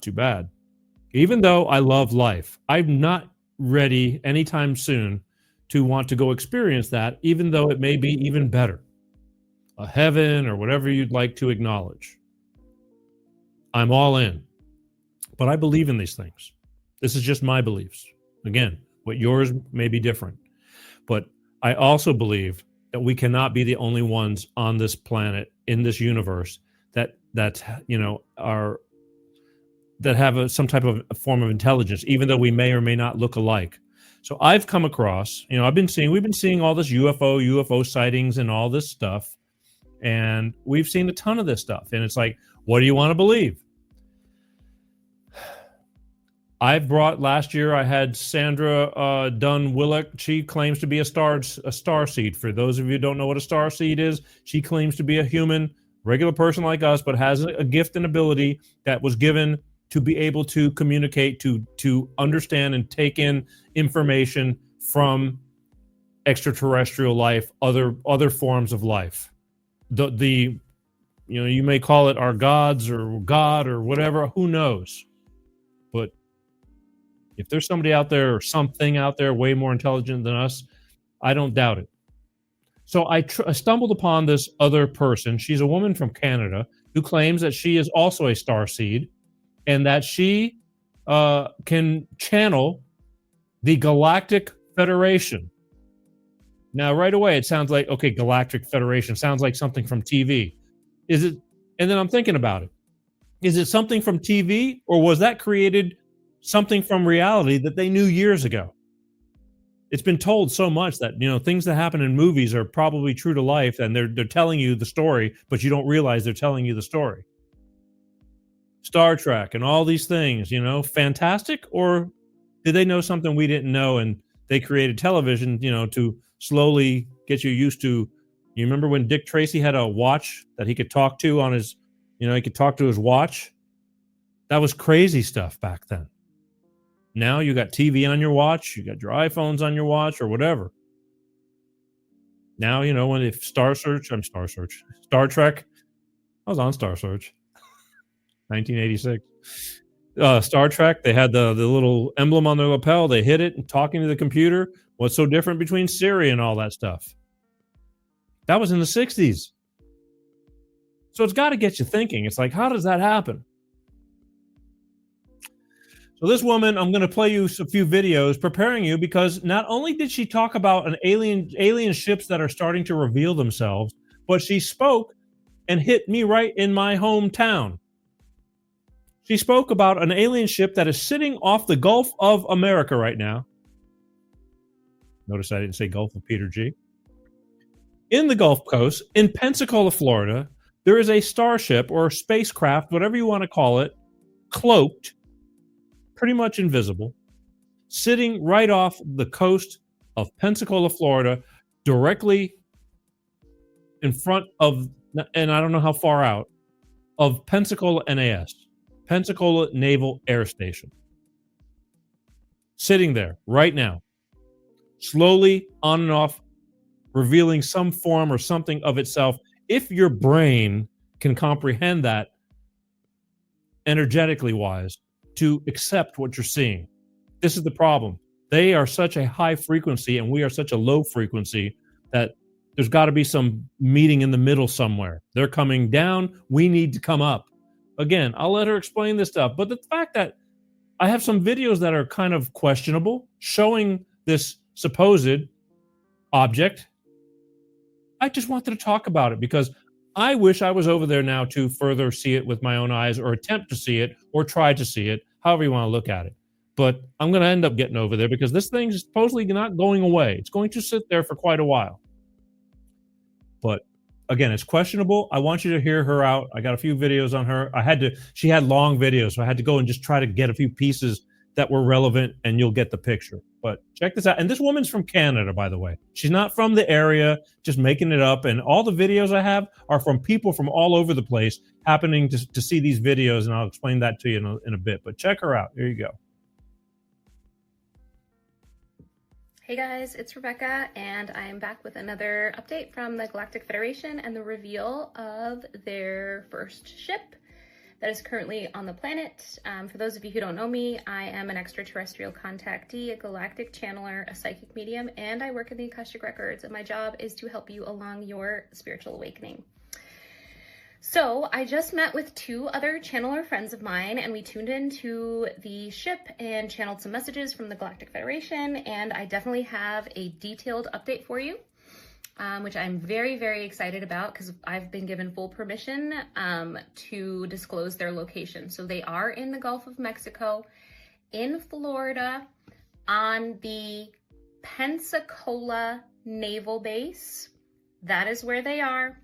too bad. Even though I love life, I'm not ready anytime soon to want to go experience that, even though it may be even better. A heaven or whatever you'd like to acknowledge. I'm all in. But I believe in these things. This is just my beliefs. Again, what yours may be different. But I also believe that we cannot be the only ones on this planet, in this universe, that have some type of a form of intelligence, even though we may or may not look alike. So I've come across, we've been seeing all this UFO sightings and all this stuff. And we've seen a ton of this stuff. And it's like, what do you want to believe? Last year I had Sandra Dunn Willock. She claims to be a star seed. For those of you who don't know what a star seed is, she claims to be a human, regular person like us, but has a gift and ability that was given to be able to communicate, to understand and take in information from extraterrestrial life, other forms of life. You may call it our gods or God or whatever, who knows? But if there's somebody out there or something out there way more intelligent than us, I don't doubt it. So I stumbled upon this other person. She's a woman from Canada who claims that she is also a star seed and that she can channel the Galactic Federation. Now, right away, it sounds like, okay, Galactic Federation sounds like something from TV. Is it? And then I'm thinking about it. Is it something from TV, or was that created something from reality that they knew years ago? It's been told so much that, things that happen in movies are probably true to life, and they're telling you the story, but you don't realize they're telling you the story. Star Trek and all these things, fantastic, or did they know something we didn't know, and they created television, to slowly get you used to. You remember when Dick Tracy had a watch that he could talk to on his, he could talk to his watch? That was crazy stuff back then. Now you got TV on your watch, you got your iPhones on your watch or whatever. Now, when if Star Trek, I was on Star Search, 1986. Star Trek, they had the little emblem on their lapel. They hit it and talking to the computer. What's so different between Siri and all that stuff? That was in the 60s. So it's got to get you thinking. It's like, how does that happen? So this woman, I'm going to play you a few videos preparing you, because not only did she talk about an alien ships that are starting to reveal themselves, but she spoke and hit me right in my hometown. She spoke about an alien ship that is sitting off the Gulf of America right now. Notice I didn't say Gulf of Peter G. In the Gulf Coast, in Pensacola, Florida, there is a starship or spacecraft, whatever you want to call it, cloaked, pretty much invisible, sitting right off the coast of Pensacola, Florida, directly in front of, and I don't know how far out, of Pensacola NAS, Pensacola Naval Air Station. Sitting there right now, slowly on and off, revealing some form or something of itself. If your brain can comprehend that energetically wise, to accept what you're seeing. This is the problem. They are such a high frequency and we are such a low frequency that there's got to be some meeting in the middle somewhere. They're coming down. We need to come up. Again, I'll let her explain this stuff. But the fact that I have some videos that are kind of questionable showing this supposed object, I just wanted to talk about it because I wish I was over there now to further see it with my own eyes, or attempt to see it, or try to see it, however you want to look at it. But I'm going to end up getting over there because this thing is supposedly not going away. It's going to sit there for quite a while. But again, it's questionable. I want you to hear her out. I got a few videos on her. She had long videos, so I had to go and just try to get a few pieces that were relevant, and you'll get the picture. But check this out. And this woman's from Canada, by the way. She's not from the area, just making it up. And all the videos I have are from people from all over the place happening to see these videos, and I'll explain that to you in a bit. But check her out. Here you go. Hey guys, it's Rebecca, and I'm back with another update from the Galactic Federation and the reveal of their first ship that is currently on the planet. For those of you who don't know me, I am an extraterrestrial contactee, a galactic channeler, a psychic medium, and I work in the Akashic Records, and my job is to help you along your spiritual awakening. So I just met with 2 other channeler friends of mine, and we tuned into the ship and channeled some messages from the Galactic Federation, and I definitely have a detailed update for you, which I'm very, very excited about because I've been given full permission to disclose their location. So they are in the Gulf of Mexico, in Florida, on the Pensacola Naval Base. That is where they are.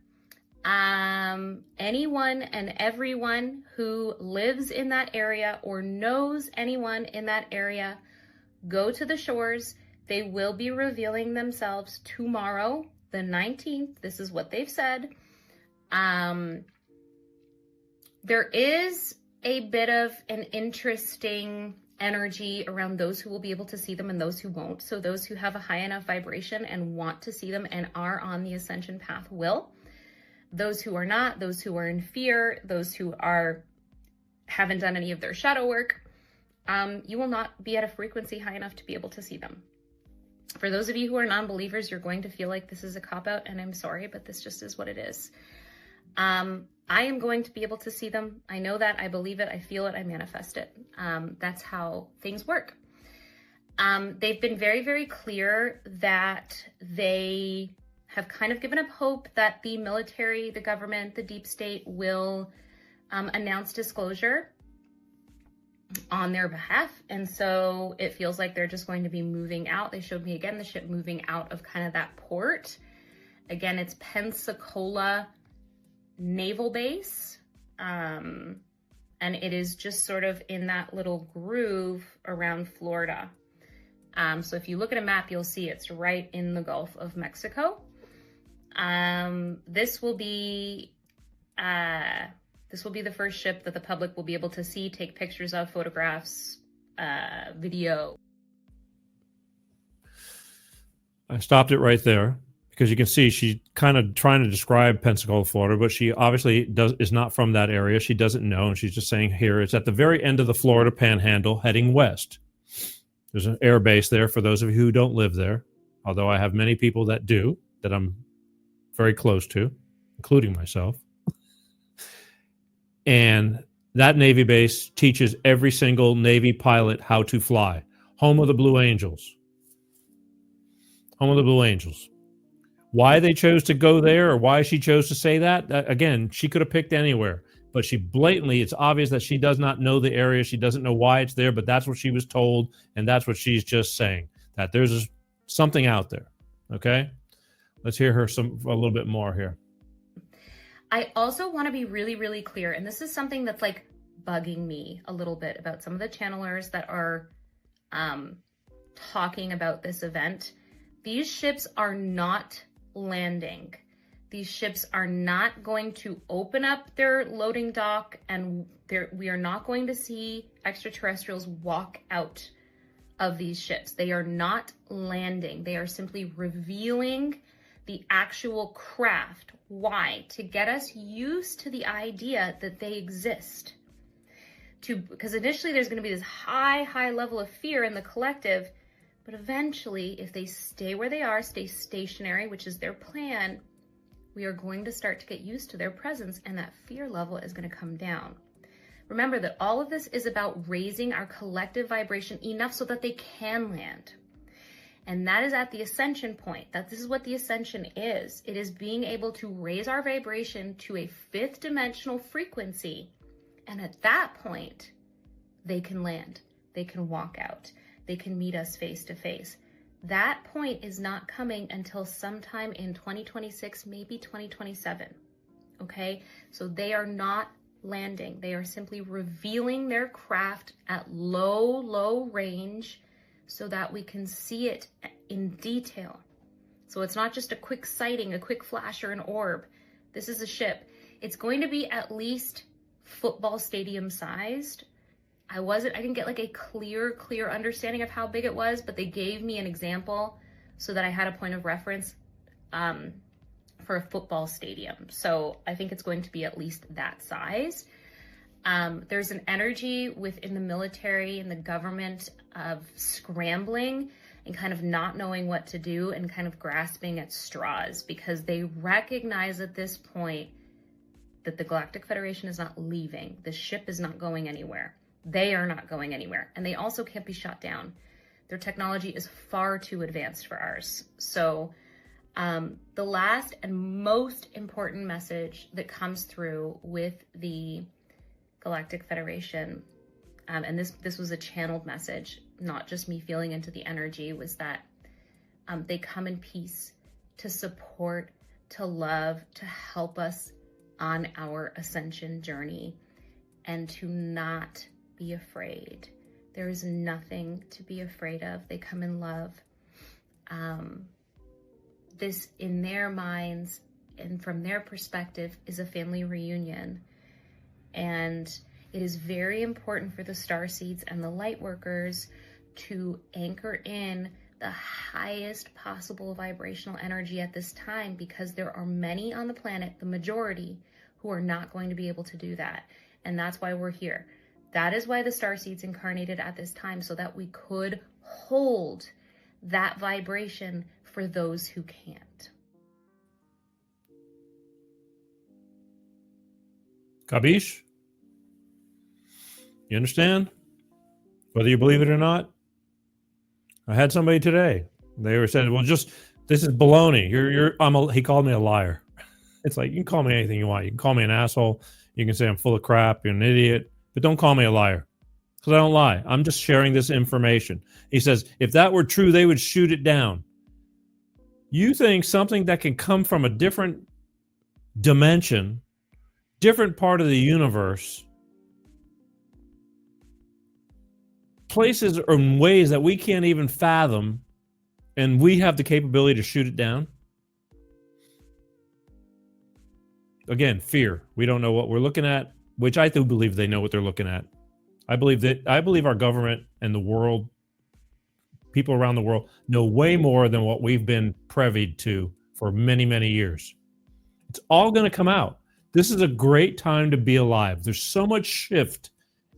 Anyone and everyone who lives in that area or knows anyone in that area, go to the shores. They will be revealing themselves tomorrow, the 19th. This is what they've said. There is a bit of an interesting energy around those who will be able to see them and those who won't. So those who have a high enough vibration and want to see them and are on the ascension path will. Those who are not, those who are in fear, those who haven't done any of their shadow work, you will not be at a frequency high enough to be able to see them. For those of you who are non-believers, you're going to feel like this is a cop-out, and I'm sorry, but this just is what it is. I am going to be able to see them. I know that, I believe it, I feel it, I manifest it. That's how things work. They've been very, very clear that they have kind of given up hope that the military, the government, the deep state will announce disclosure on their behalf. And so it feels like they're just going to be moving out. They showed me again the ship moving out of kind of that port. Again, it's Pensacola Naval Base. And it is just sort of in that little groove around Florida. So if you look at a map, you'll see it's right in the Gulf of Mexico. This will be the first ship that the public will be able to see, take pictures of, photographs, video. I stopped it right there because you can see she's kind of trying to describe Pensacola, Florida, but she obviously is not from that area. She doesn't know, and she's just saying here it's at the very end of the Florida Panhandle, heading west. There's an air base there for those of you who don't live there, although I have many people that do, that I'm very close to, including myself. And that Navy base teaches every single Navy pilot how to fly. Home of the Blue Angels. Home of the Blue Angels. Why they chose to go there or why she chose to say that, again, she could have picked anywhere. But she blatantly, it's obvious that she does not know the area. She doesn't know why it's there, but that's what she was told. And that's what she's just saying, that there's something out there. Okay? Let's hear her a little bit more here. I also want to be really, really clear, and this is something that's like bugging me a little bit about some of the channelers that are talking about this event. These ships are not landing. These ships are not going to open up their loading dock, and we are not going to see extraterrestrials walk out of these ships. They are not landing. They are simply revealing the actual craft. Why? To get us used to the idea that they exist. Because initially there's going to be this high level of fear in the collective, but eventually if they stay where they are, stay stationary, which is their plan, we are going to start to get used to their presence, and that fear level is going to come down. Remember that all of this is about raising our collective vibration enough so that they can land. And that is at the ascension point. This is what the ascension is. It is being able to raise our vibration to a 5th dimensional frequency. And at that point, they can land. They can walk out. They can meet us face to face. that point is not coming until sometime in 2026, maybe 2027. Okay, so they are not landing. They are simply revealing their craft at low range so that we can see it in detail. So it's not just a quick sighting, a quick flash, or an orb. This is a ship. It's going to be at least football stadium sized. I didn't get like a clear understanding of how big it was, but they gave me an example so that I had a point of reference for a football stadium. So I think it's going to be at least that size. There's an energy within the military and the government of scrambling and kind of not knowing what to do and kind of grasping at straws, because they recognize at this point that the Galactic Federation is not leaving. The ship is not going anywhere. They are not going anywhere. And they also can't be shot down. Their technology is far too advanced for ours. So the last and most important message that comes through with the Galactic Federation, and this was a channeled message, not just me feeling into the energy, was that they come in peace to support, to love, to help us on our ascension journey, and to not be afraid. There is nothing to be afraid of. They come in love. This, in their minds and from their perspective, is a family reunion. And it is very important for the starseeds and the light workers to anchor in the highest possible vibrational energy at this time, because there are many on the planet, the majority, who are not going to be able to do that. And that's why we're here. That is why the starseeds incarnated at this time, so that we could hold that vibration for those who can't. Kabish? You understand? Whether you believe it or not? I had somebody today. They were saying, well, this is baloney. He called me a liar. It's like, you can call me anything you want. You can call me an asshole. You can say I'm full of crap. You're an idiot. But don't call me a liar, because I don't lie. I'm just sharing this information. He says, if that were true, they would shoot it down. You think something that can come from a different dimension, different part of the universe, places or in ways that we can't even fathom, and we have the capability to shoot it down? Again, fear. We don't know what we're looking at, which I do believe they know what they're looking at. I believe our government and the world, people around the world, know way more than what we've been privy to for many, many years. It's all going to come out. This is a great time to be alive. There's so much shift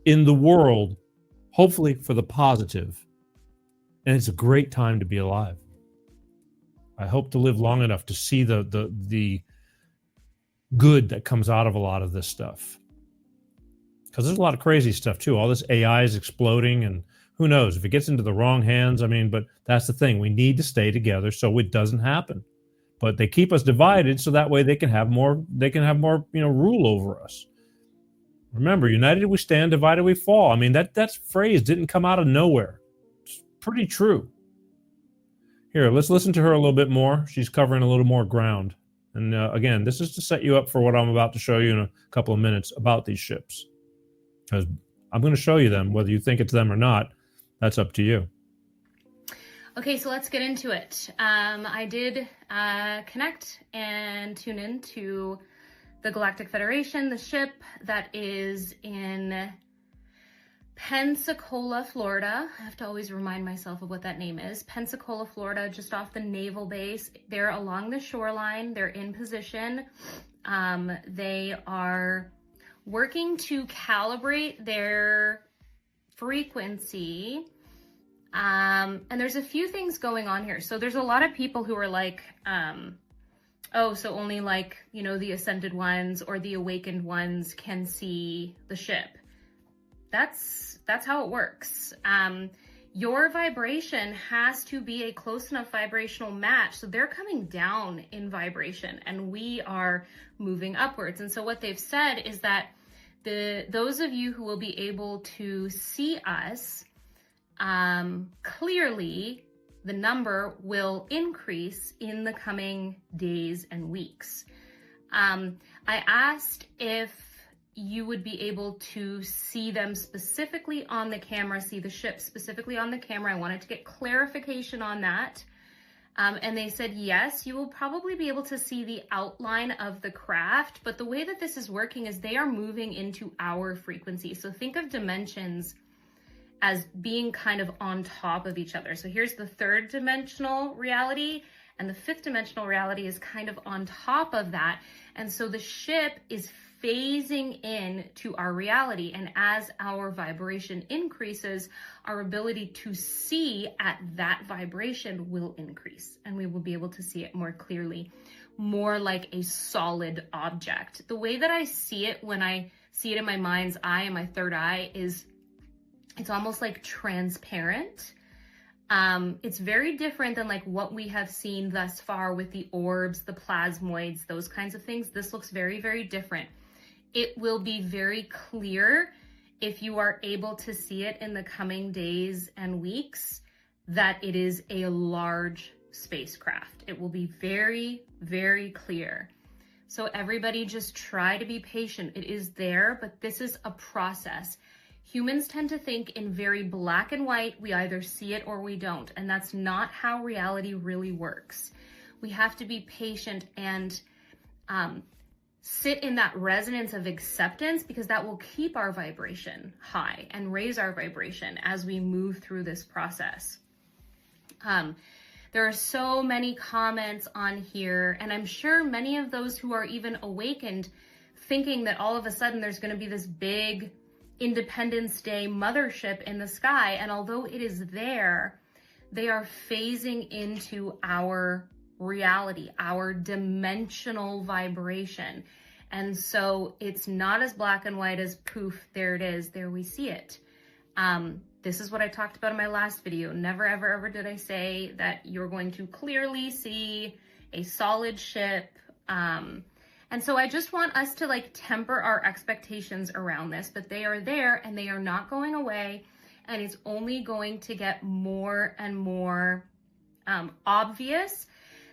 in the world, hopefully for the positive. And it's a great time to be alive. I hope to live long enough to see the good that comes out of a lot of this stuff. Because there's a lot of crazy stuff too. All this AI is exploding, and who knows if it gets into the wrong hands. But that's the thing. We need to stay together so it doesn't happen. But they keep us divided so that way they can have more rule over us. Remember, united we stand, divided we fall. That phrase didn't come out of nowhere. It's pretty true. Here, let's listen to her a little bit more. She's covering a little more ground. And again, this is to set you up for what I'm about to show you in a couple of minutes about these ships. Because I'm going to show you them. Whether you think it's them or not, that's up to you. Okay, so let's get into it. I did connect and tune in to the Galactic Federation, the ship that is in Pensacola, Florida. I have to always remind myself of what that name is. Pensacola, Florida, just off the naval base. They're along the shoreline. They're in position. They are working to calibrate their frequency. And there's a few things going on here. So there's a lot of people who are like, oh, so only the ascended ones or the awakened ones can see the ship. That's how it works. Your vibration has to be a close enough vibrational match. So they're coming down in vibration and we are moving upwards. And so what they've said is that those of you who will be able to see us clearly, the number will increase in the coming days and weeks. I asked if you would be able to see them specifically on the camera, see the ship specifically on the camera. I wanted to get clarification on that. And they said, yes, you will probably be able to see the outline of the craft, but the way that this is working is they are moving into our frequency. So think of dimensions as being kind of on top of each other. So here's the third dimensional reality, and the fifth dimensional reality is kind of on top of that. And so the ship is phasing in to our reality. And as our vibration increases, our ability to see at that vibration will increase, and we will be able to see it more clearly, more like a solid object. The way that I see it when I see it in my mind's eye and my third eye is it's almost like transparent. It's very different than like what we have seen thus far with the orbs, the plasmoids, those kinds of things. This looks very, very different. It will be very clear if you are able to see it in the coming days and weeks that it is a large spacecraft. It will be very, very clear. So everybody just try to be patient. It is there, but this is a process. Humans tend to think in very black and white. We either see it or we don't. And that's not how reality really works. We have to be patient and sit in that resonance of acceptance, because that will keep our vibration high and raise our vibration as we move through this process. There are so many comments on here, and I'm sure many of those who are even awakened thinking that all of a sudden there's going to be this big Independence Day mothership in the sky. And although it is there, they are phasing into our reality, our dimensional vibration. And so it's not as black and white as poof, there it is, there we see it. This is what I talked about in my last video. Never, ever, ever did I say that you're going to clearly see a solid ship. And so I just want us to like temper our expectations around this, but they are there and they are not going away. And it's only going to get more and more obvious.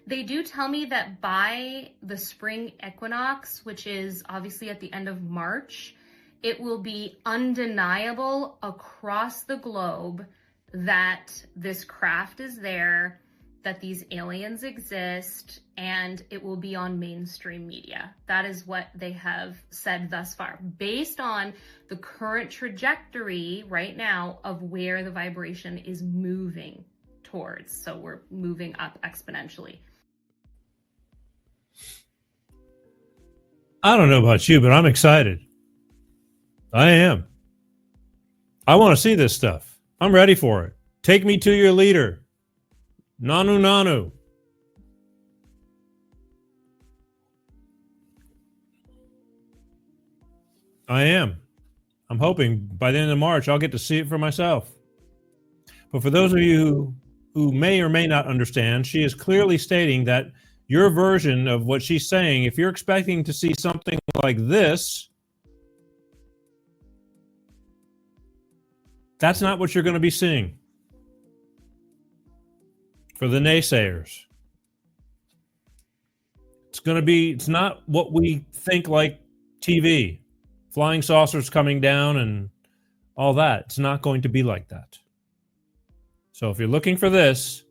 They do tell me that by the spring equinox, which is obviously at the end of March, it will be undeniable across the globe that this craft is there, that these aliens exist, and it will be on mainstream media. That is what they have said thus far, based on the current trajectory right now of where the vibration is moving towards. So we're moving up exponentially. I don't know about you, but I'm excited. I am. I want to see this stuff. I'm ready for it. Take me to your leader. Nanu Nanu. I am. I'm hoping by the end of March I'll get to see it for myself. But for those of you who may or may not understand, she is clearly stating that your version of what she's saying, if you're expecting to see something like this, that's not what you're going to be seeing. For the naysayers, it's not what we think like TV, flying saucers coming down and all that. It's not going to be like that. So if you're looking for this,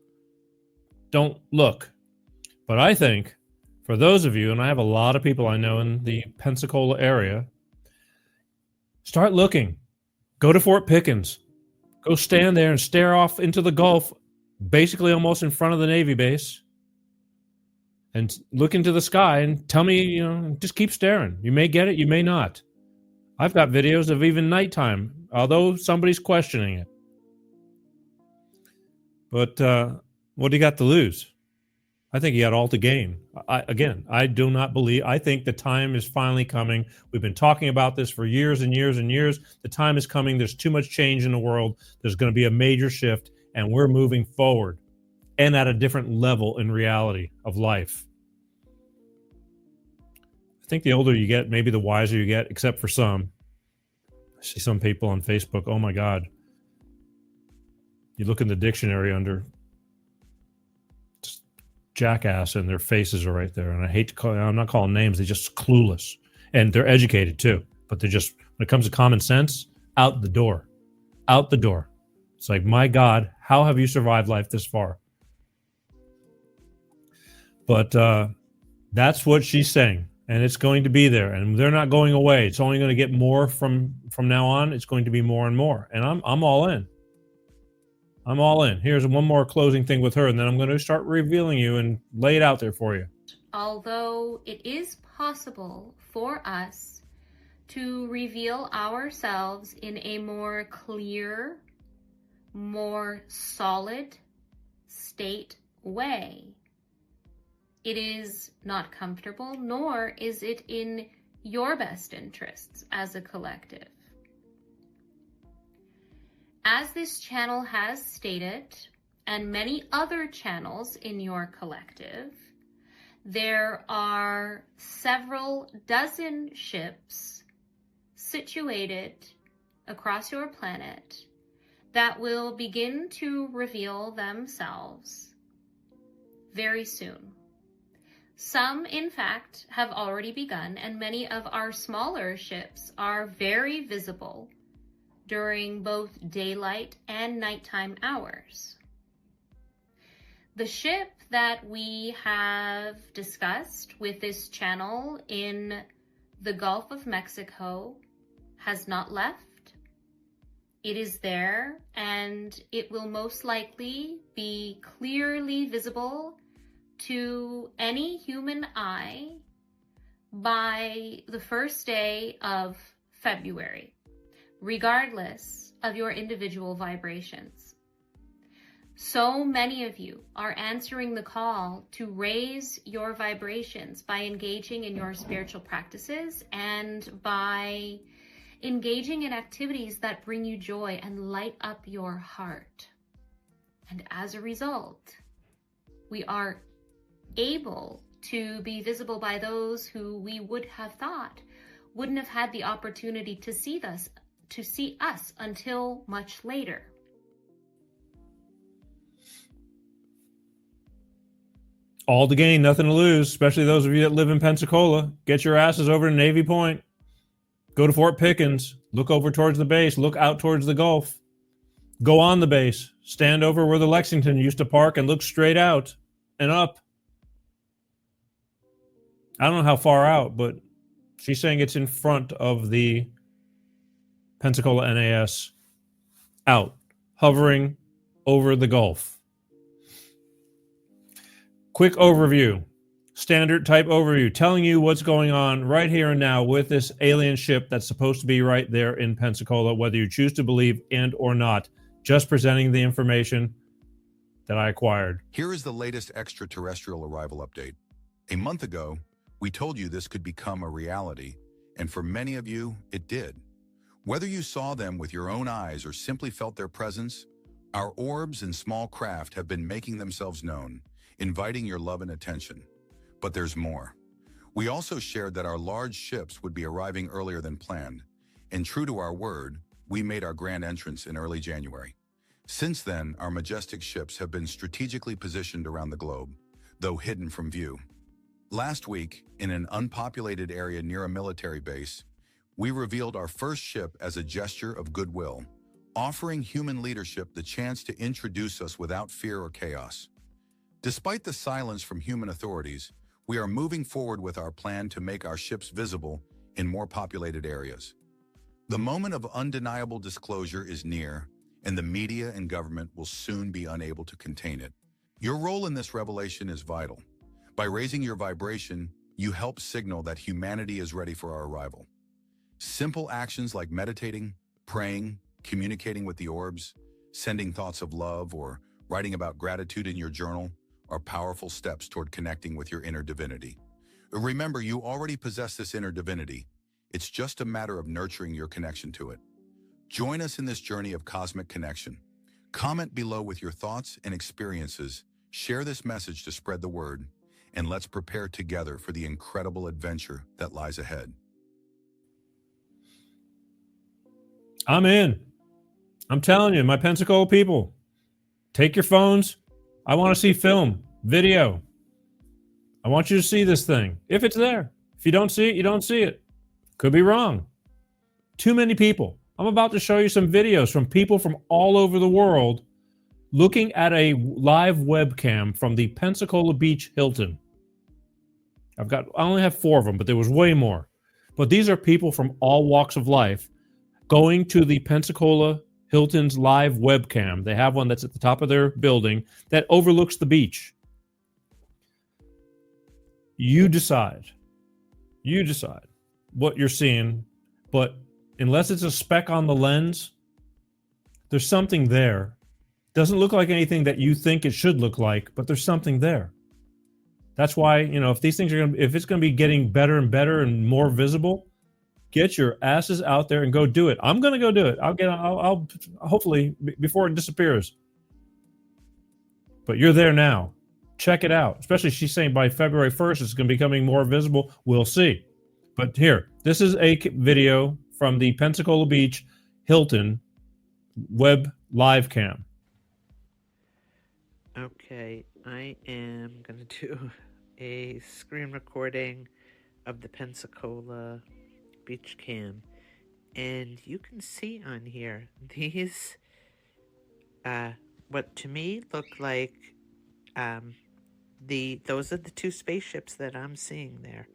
don't look. But I think for those of you, and I have a lot of people I know in the Pensacola area, start looking. Go to Fort Pickens. Go stand there and stare off into the Gulf, basically almost in front of the Navy base, and look into the sky and tell me, just keep staring. You may get it, you may not. I've got videos of even nighttime, although somebody's questioning it. But what do you got to lose? I think you got all to gain. I do not believe. I think the time is finally coming. We've been talking about this for years and years and years. The time is coming. There's too much change in the world. There's going to be a major shift, and we're moving forward and at a different level in reality of life. I think the older you get, maybe the wiser you get, except for some. I see some people on Facebook, oh my God. You look in the dictionary under jackass, and their faces are right there. And I hate to call, I'm not calling names, they're just clueless. And they're educated too, but they're just, when it comes to common sense, out the door. Out the door. It's like, my God, how have you survived life this far? But that's what she's saying. And it's going to be there. And they're not going away. It's only going to get more from now on. It's going to be more and more. And I'm all in. I'm all in. Here's one more closing thing with her, and then I'm going to start revealing you and lay it out there for you. Although it is possible for us to reveal ourselves in a more clear, more solid state way, it is not comfortable, nor is it in your best interests as a collective. As this channel has stated, and many other channels in your collective, there are several dozen ships situated across your planet that will begin to reveal themselves very soon. Some, in fact, have already begun, and many of our smaller ships are very visible during both daylight and nighttime hours. The ship that we have discussed with this channel in the Gulf of Mexico has not left. It is there, and it will most likely be clearly visible to any human eye by the first day of February, regardless of your individual vibrations. So many of you are answering the call to raise your vibrations by engaging in your spiritual practices and by engaging in activities that bring you joy and light up your heart. And as a result, we are able to be visible by those who we would have thought wouldn't have had the opportunity to see us until much later. All to gain, nothing to lose, especially those of you that live in Pensacola. Get your asses over to Navy Point. Go to Fort Pickens. Look over towards the base. Look out towards the Gulf. Go on the base. Stand over where the Lexington used to park and look straight out and up. I don't know how far out, but she's saying it's in front of the Pensacola NAS, out, hovering over the Gulf. Quick overview, standard type overview, telling you what's going on right here and now with this alien ship that's supposed to be right there in Pensacola, whether you choose to believe and or not, just presenting the information that I acquired. Here is the latest extraterrestrial arrival update. A month ago, we told you this could become a reality, and for many of you, it did. Whether you saw them with your own eyes or simply felt their presence, our orbs and small craft have been making themselves known, inviting your love and attention. But there's more. We also shared that our large ships would be arriving earlier than planned, and true to our word, we made our grand entrance in early January. Since then, our majestic ships have been strategically positioned around the globe, though hidden from view. Last week, in an unpopulated area near a military base, we revealed our first ship as a gesture of goodwill, offering human leadership the chance to introduce us without fear or chaos. Despite the silence from human authorities, we are moving forward with our plan to make our ships visible in more populated areas. The moment of undeniable disclosure is near, and the media and government will soon be unable to contain it. Your role in this revelation is vital. By raising your vibration, you help signal that humanity is ready for our arrival. Simple actions like meditating, praying, communicating with the orbs, sending thoughts of love, or writing about gratitude in your journal are powerful steps toward connecting with your inner divinity. Remember, you already possess this inner divinity. It's just a matter of nurturing your connection to it. Join us in this journey of cosmic connection. Comment below with your thoughts and experiences. Share this message to spread the word. And let's prepare together for the incredible adventure that lies ahead. I'm in. I'm telling you, my Pensacola people, take your phones. I want to see film, video. I want you to see this thing. If it's there. If you don't see it, you don't see it. Could be wrong. Too many people. I'm about to show you some videos from people from all over the world looking at a live webcam from the Pensacola Beach Hilton. I only have 4 of them, but there was way more. But these are people from all walks of life going to the Pensacola Hilton's live webcam. They have one that's at the top of their building that overlooks the beach. You decide. You decide what you're seeing, but unless it's a speck on the lens, there's something there. Doesn't look like anything that you think it should look like, but there's something there. That's why, if these things if it's going to be getting better and better and more visible, get your asses out there and go do it. I'm going to go do it. I'll hopefully before it disappears. But you're there now. Check it out. Especially she's saying by February 1st, it's going to be becoming more visible. We'll see. But here, this is a video from the Pensacola Beach Hilton web live cam. Okay, I am going to do a screen recording of the Pensacola Beach cam. And you can see on here these, what to me look like, those are the 2 spaceships that I'm seeing there.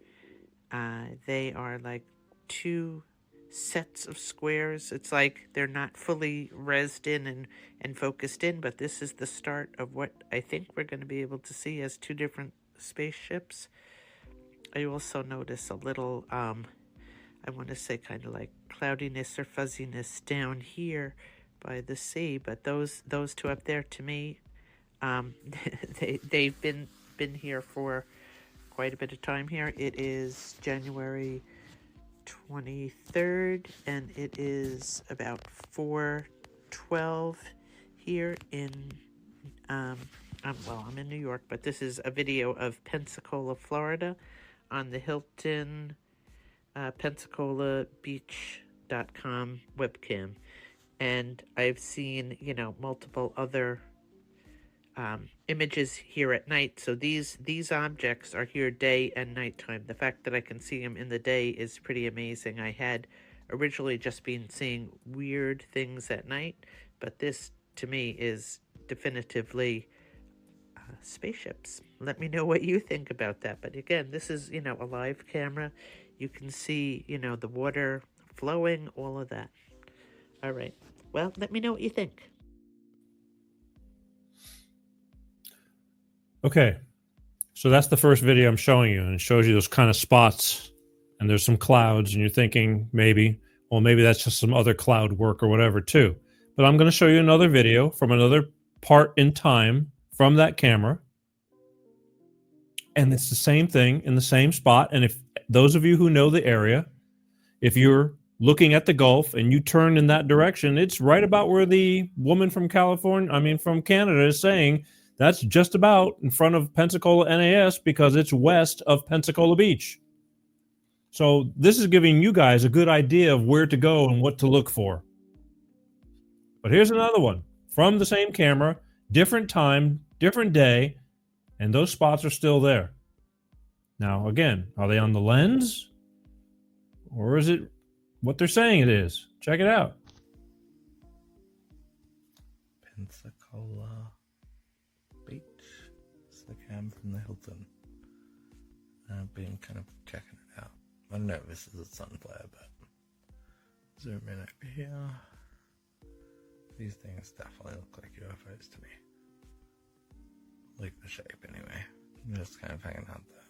They are like 2 sets of squares. It's like they're not fully rezzed in and focused in, but this is the start of what I think we're going to be able to see as 2 different spaceships. I also notice a little, I want to say kind of like cloudiness or fuzziness down here by the sea, but those 2 up there, to me, they've been here for quite a bit of time here. It is January 23rd, and it is about 4:12 here in, I'm in New York, but this is a video of Pensacola, Florida, on the Hilton PensacolaBeach.com webcam. And I've seen, multiple other images here at night. So these objects are here day and nighttime. The fact that I can see them in the day is pretty amazing. I had originally just been seeing weird things at night, but this to me is definitively spaceships. Let me know what you think about that. But again, this is, a live camera. You can see, the water flowing, all of that. All right. Well, let me know what you think. Okay, so that's the first video I'm showing you, and it shows you those kind of spots, and there's some clouds, and you're thinking maybe that's just some other cloud work or whatever too. But I'm going to show you another video from another part in time from that camera, and it's the same thing in the same spot. And if those of you who know the area, if you're looking at the Gulf and you turn in that direction, it's right about where the woman from from Canada is saying. That's just about in front of Pensacola NAS because it's west of Pensacola Beach. So this is giving you guys a good idea of where to go and what to look for. But here's another one from the same camera, different time, different day, and those spots are still there. Now, again, are they on the lens? Or is it what they're saying it is? Check it out. Pensacola Beach. It's the cam from the Hilton. I've been kind of checking it out. I don't know if this is a sun flare, but zoom in over here. These things definitely look like UFOs to me. Like the shape anyway. I'm just kind of hanging out there.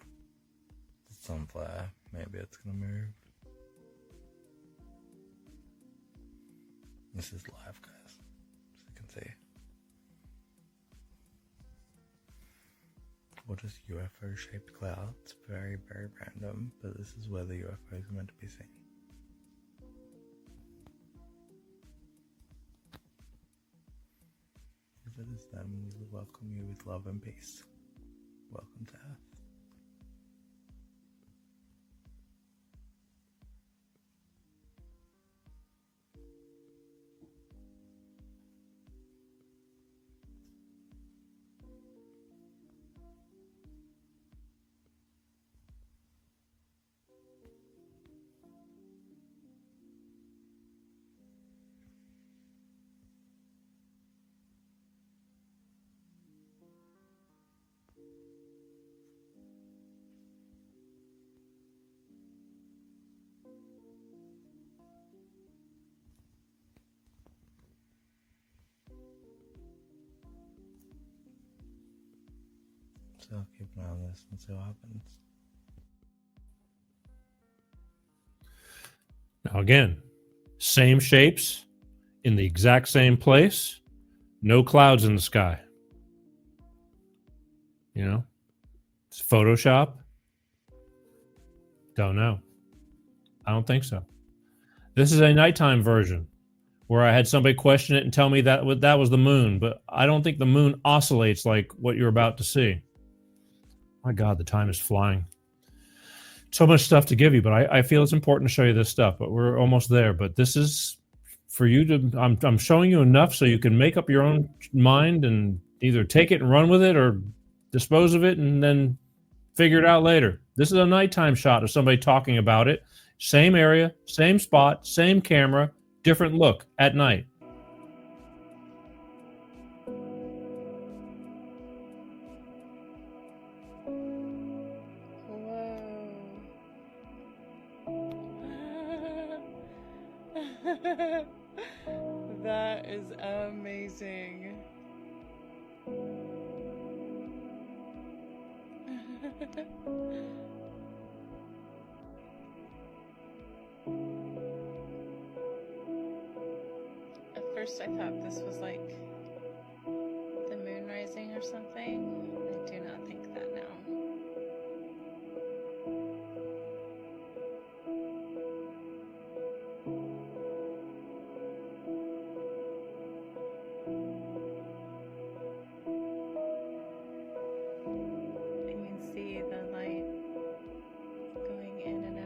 The sun flare, maybe it's gonna move. This is live, guys, as you can see. What is UFO-shaped clouds? Very, very random, but this is where the UFOs are meant to be seen. If it is them, we will welcome you with love and peace. Welcome to Earth. So I'll keep an eye on this and see what happens. Now again, same shapes in the exact same place, no clouds in the sky. You know, it's Photoshop. Don't know. I don't think so. This is a nighttime version where I had somebody question it and tell me that was the moon, but I don't think the moon oscillates like what you're about to see. My God, the time is flying. So much stuff to give you, but I feel it's important to show you this stuff, but we're almost there. But this is for you to, I'm showing you enough so you can make up your own mind and either take it and run with it or dispose of it and then figure it out later. This is a nighttime shot of somebody talking about it. Same area, same spot, same camera, different look at night. That is amazing. At first I thought this was like the moon rising or something. I do not think that now. And you can see the light going in and out.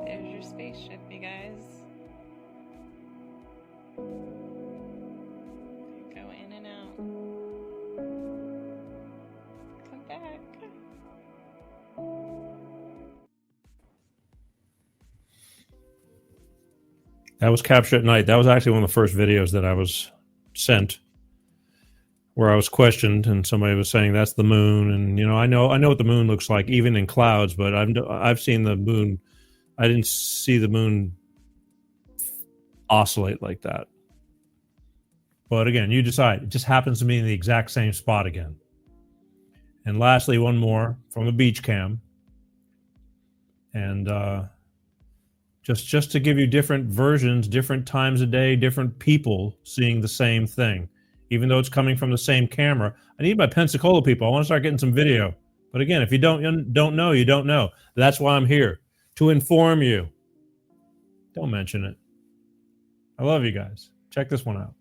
There's your spaceship, you guys. Go in and out. Come back. That was captured at night. That was actually one of the first videos that I was sent where I was questioned and somebody was saying that's the moon. And, you know what the moon looks like even in clouds, but I've seen the moon. I didn't see the moon oscillate like that. But again, you decide. It just happens to be in the exact same spot again. And lastly, one more from the beach cam. And just to give you different versions, different times a day, different people seeing the same thing. Even though it's coming from the same camera. I need my Pensacola people. I want to start getting some video. But again, if you don't know, you don't know. That's why I'm here. To inform you. Don't mention it. I love you guys. Check this one out.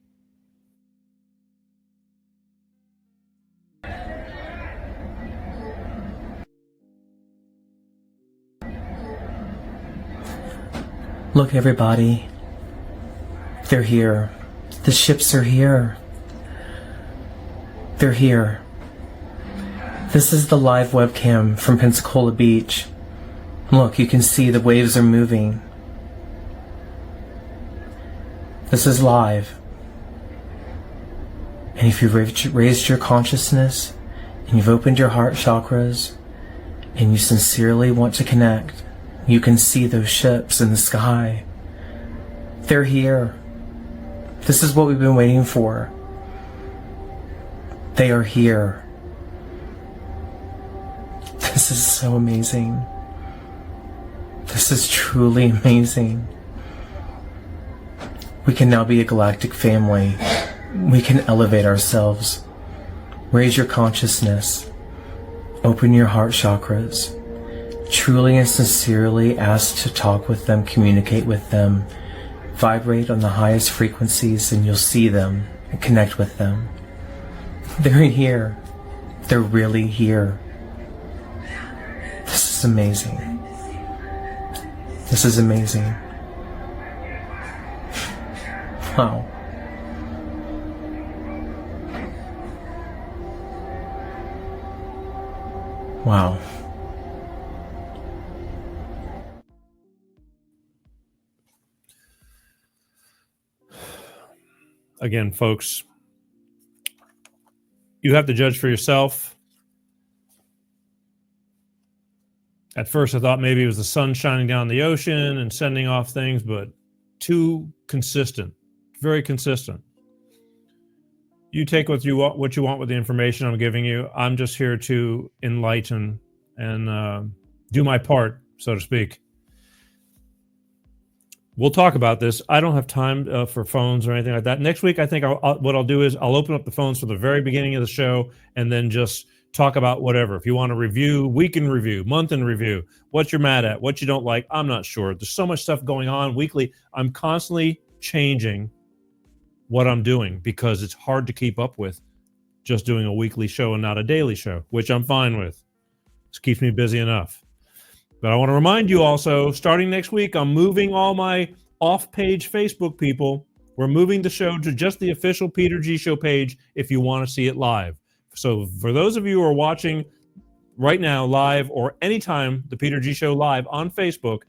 Look, everybody. They're here. The ships are here. They're here. This is the live webcam from Pensacola Beach. Look, you can see the waves are moving. This is live. And if you've raised your consciousness and you've opened your heart chakras and you sincerely want to connect, you can see those ships in the sky. They're here. This is what we've been waiting for. They are here. This is so amazing. This is truly amazing. We can now be a galactic family. We can elevate ourselves. Raise your consciousness. Open your heart chakras. Truly and sincerely ask to talk with them, communicate with them. Vibrate on the highest frequencies and you'll see them and connect with them. They're here. They're really here. This is amazing. This is amazing. Wow. Wow. again, folks, you have to judge for yourself. At first, I thought maybe it was the sun shining down the ocean and sending off things, but too consistent, very consistent. You take what you want with the information I'm giving you. I'm just here to enlighten and do my part, so to speak. We'll talk about this. I don't have time for phones or anything like that. Next week, I think what I'll do is I'll open up the phones for the very beginning of the show and then just talk about whatever. If you want to review, week in review, month in review, what you're mad at, what you don't like, I'm not sure. There's so much stuff going on weekly. I'm constantly changing what I'm doing because it's hard to keep up with just doing a weekly show and not a daily show, which I'm fine with. This keeps me busy enough. But I want to remind you also, starting next week, I'm moving all my off-page Facebook people. We're moving the show to just the official Peter G Show page if you want to see it live. So for those of you who are watching right now live or anytime the Peter G Show live on Facebook,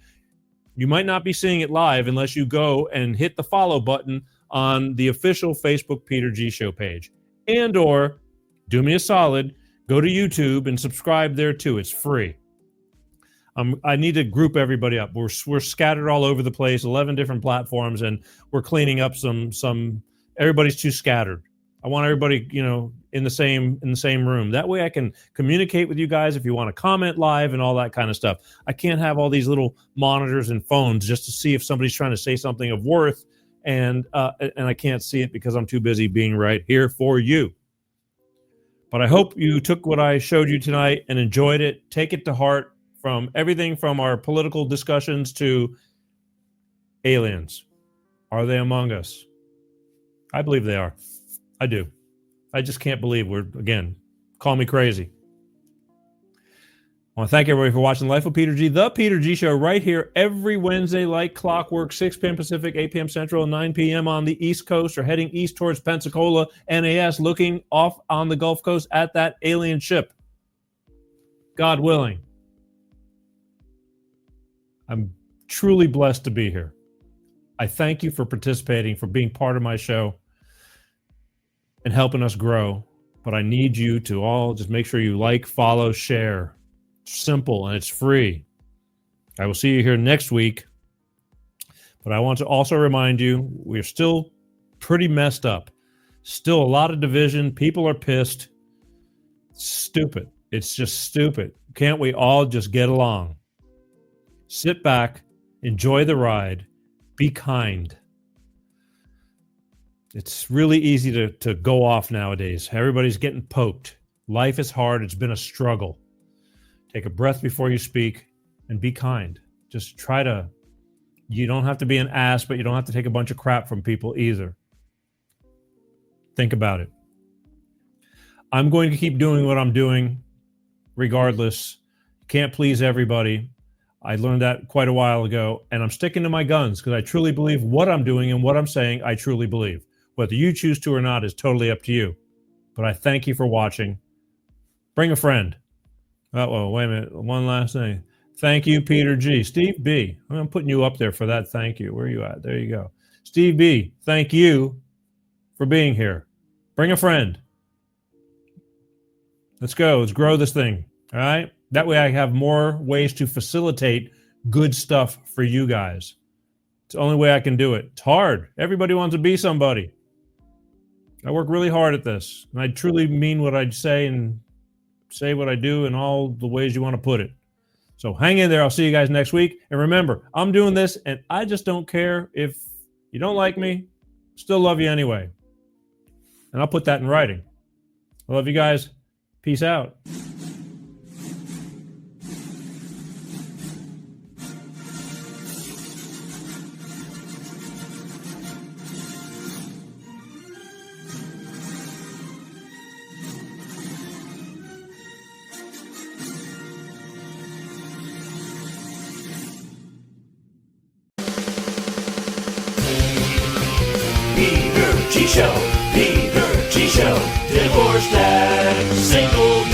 you might not be seeing it live unless you go and hit the follow button on the official Facebook Peter G Show page. And or, do me a solid, go to YouTube and subscribe there too. It's free. I need to group everybody up. We're scattered all over the place, 11 different platforms, and we're cleaning up some. Everybody's too scattered. I want everybody, in the same room. That way I can communicate with you guys if you want to comment live and all that kind of stuff. I can't have all these little monitors and phones just to see if somebody's trying to say something of worth, and I can't see it because I'm too busy being right here for you. But I hope you took what I showed you tonight and enjoyed it. Take it to heart, from everything from our political discussions to aliens. Are they among us? I believe they are. I do. I just can't believe again, call me crazy. I want to thank everybody for watching Life with Peter G, the Peter G Show, right here every Wednesday like clockwork, 6 p.m. Pacific, 8 p.m. Central, 9 p.m. on the East Coast, or heading east towards Pensacola, NAS, looking off on the Gulf Coast at that alien ship. God willing. I'm truly blessed to be here. I thank you for participating, for being part of my show and helping us grow. But I need you to all just make sure you like, follow, share. It's simple and it's free. I will see you here next week. But I want to also remind you, we're still pretty messed up. Still a lot of division. People are pissed. Stupid. It's just stupid. Can't we all just get along? Sit back, enjoy the ride, be kind. It's really easy to go off nowadays. Everybody's getting poked. Life is hard. It's been a struggle. Take a breath before you speak and be kind. Just you don't have to be an ass, but you don't have to take a bunch of crap from people either. Think about it. I'm going to keep doing what I'm doing regardless. Can't please everybody. I learned that quite a while ago, and I'm sticking to my guns because I truly believe what I'm doing and what I'm saying, I truly believe. Whether you choose to or not is totally up to you. But I thank you for watching. Bring a friend. Oh, wait a minute. One last thing. Thank you, Peter G. Steve B. I'm putting you up there for that thank you. Where are you at? There you go. Steve B., thank you for being here. Bring a friend. Let's go. Let's grow this thing. All right? That way I have more ways to facilitate good stuff for you guys. It's the only way I can do it. It's hard. Everybody wants to be somebody. I work really hard at this. And I truly mean what I say and say what I do in all the ways you want to put it. So hang in there. I'll see you guys next week. And remember, I'm doing this and I just don't care if you don't like me. Still love you anyway. And I'll put that in writing. I love you guys. Peace out. Peter G Show, Peter G Show, divorced and single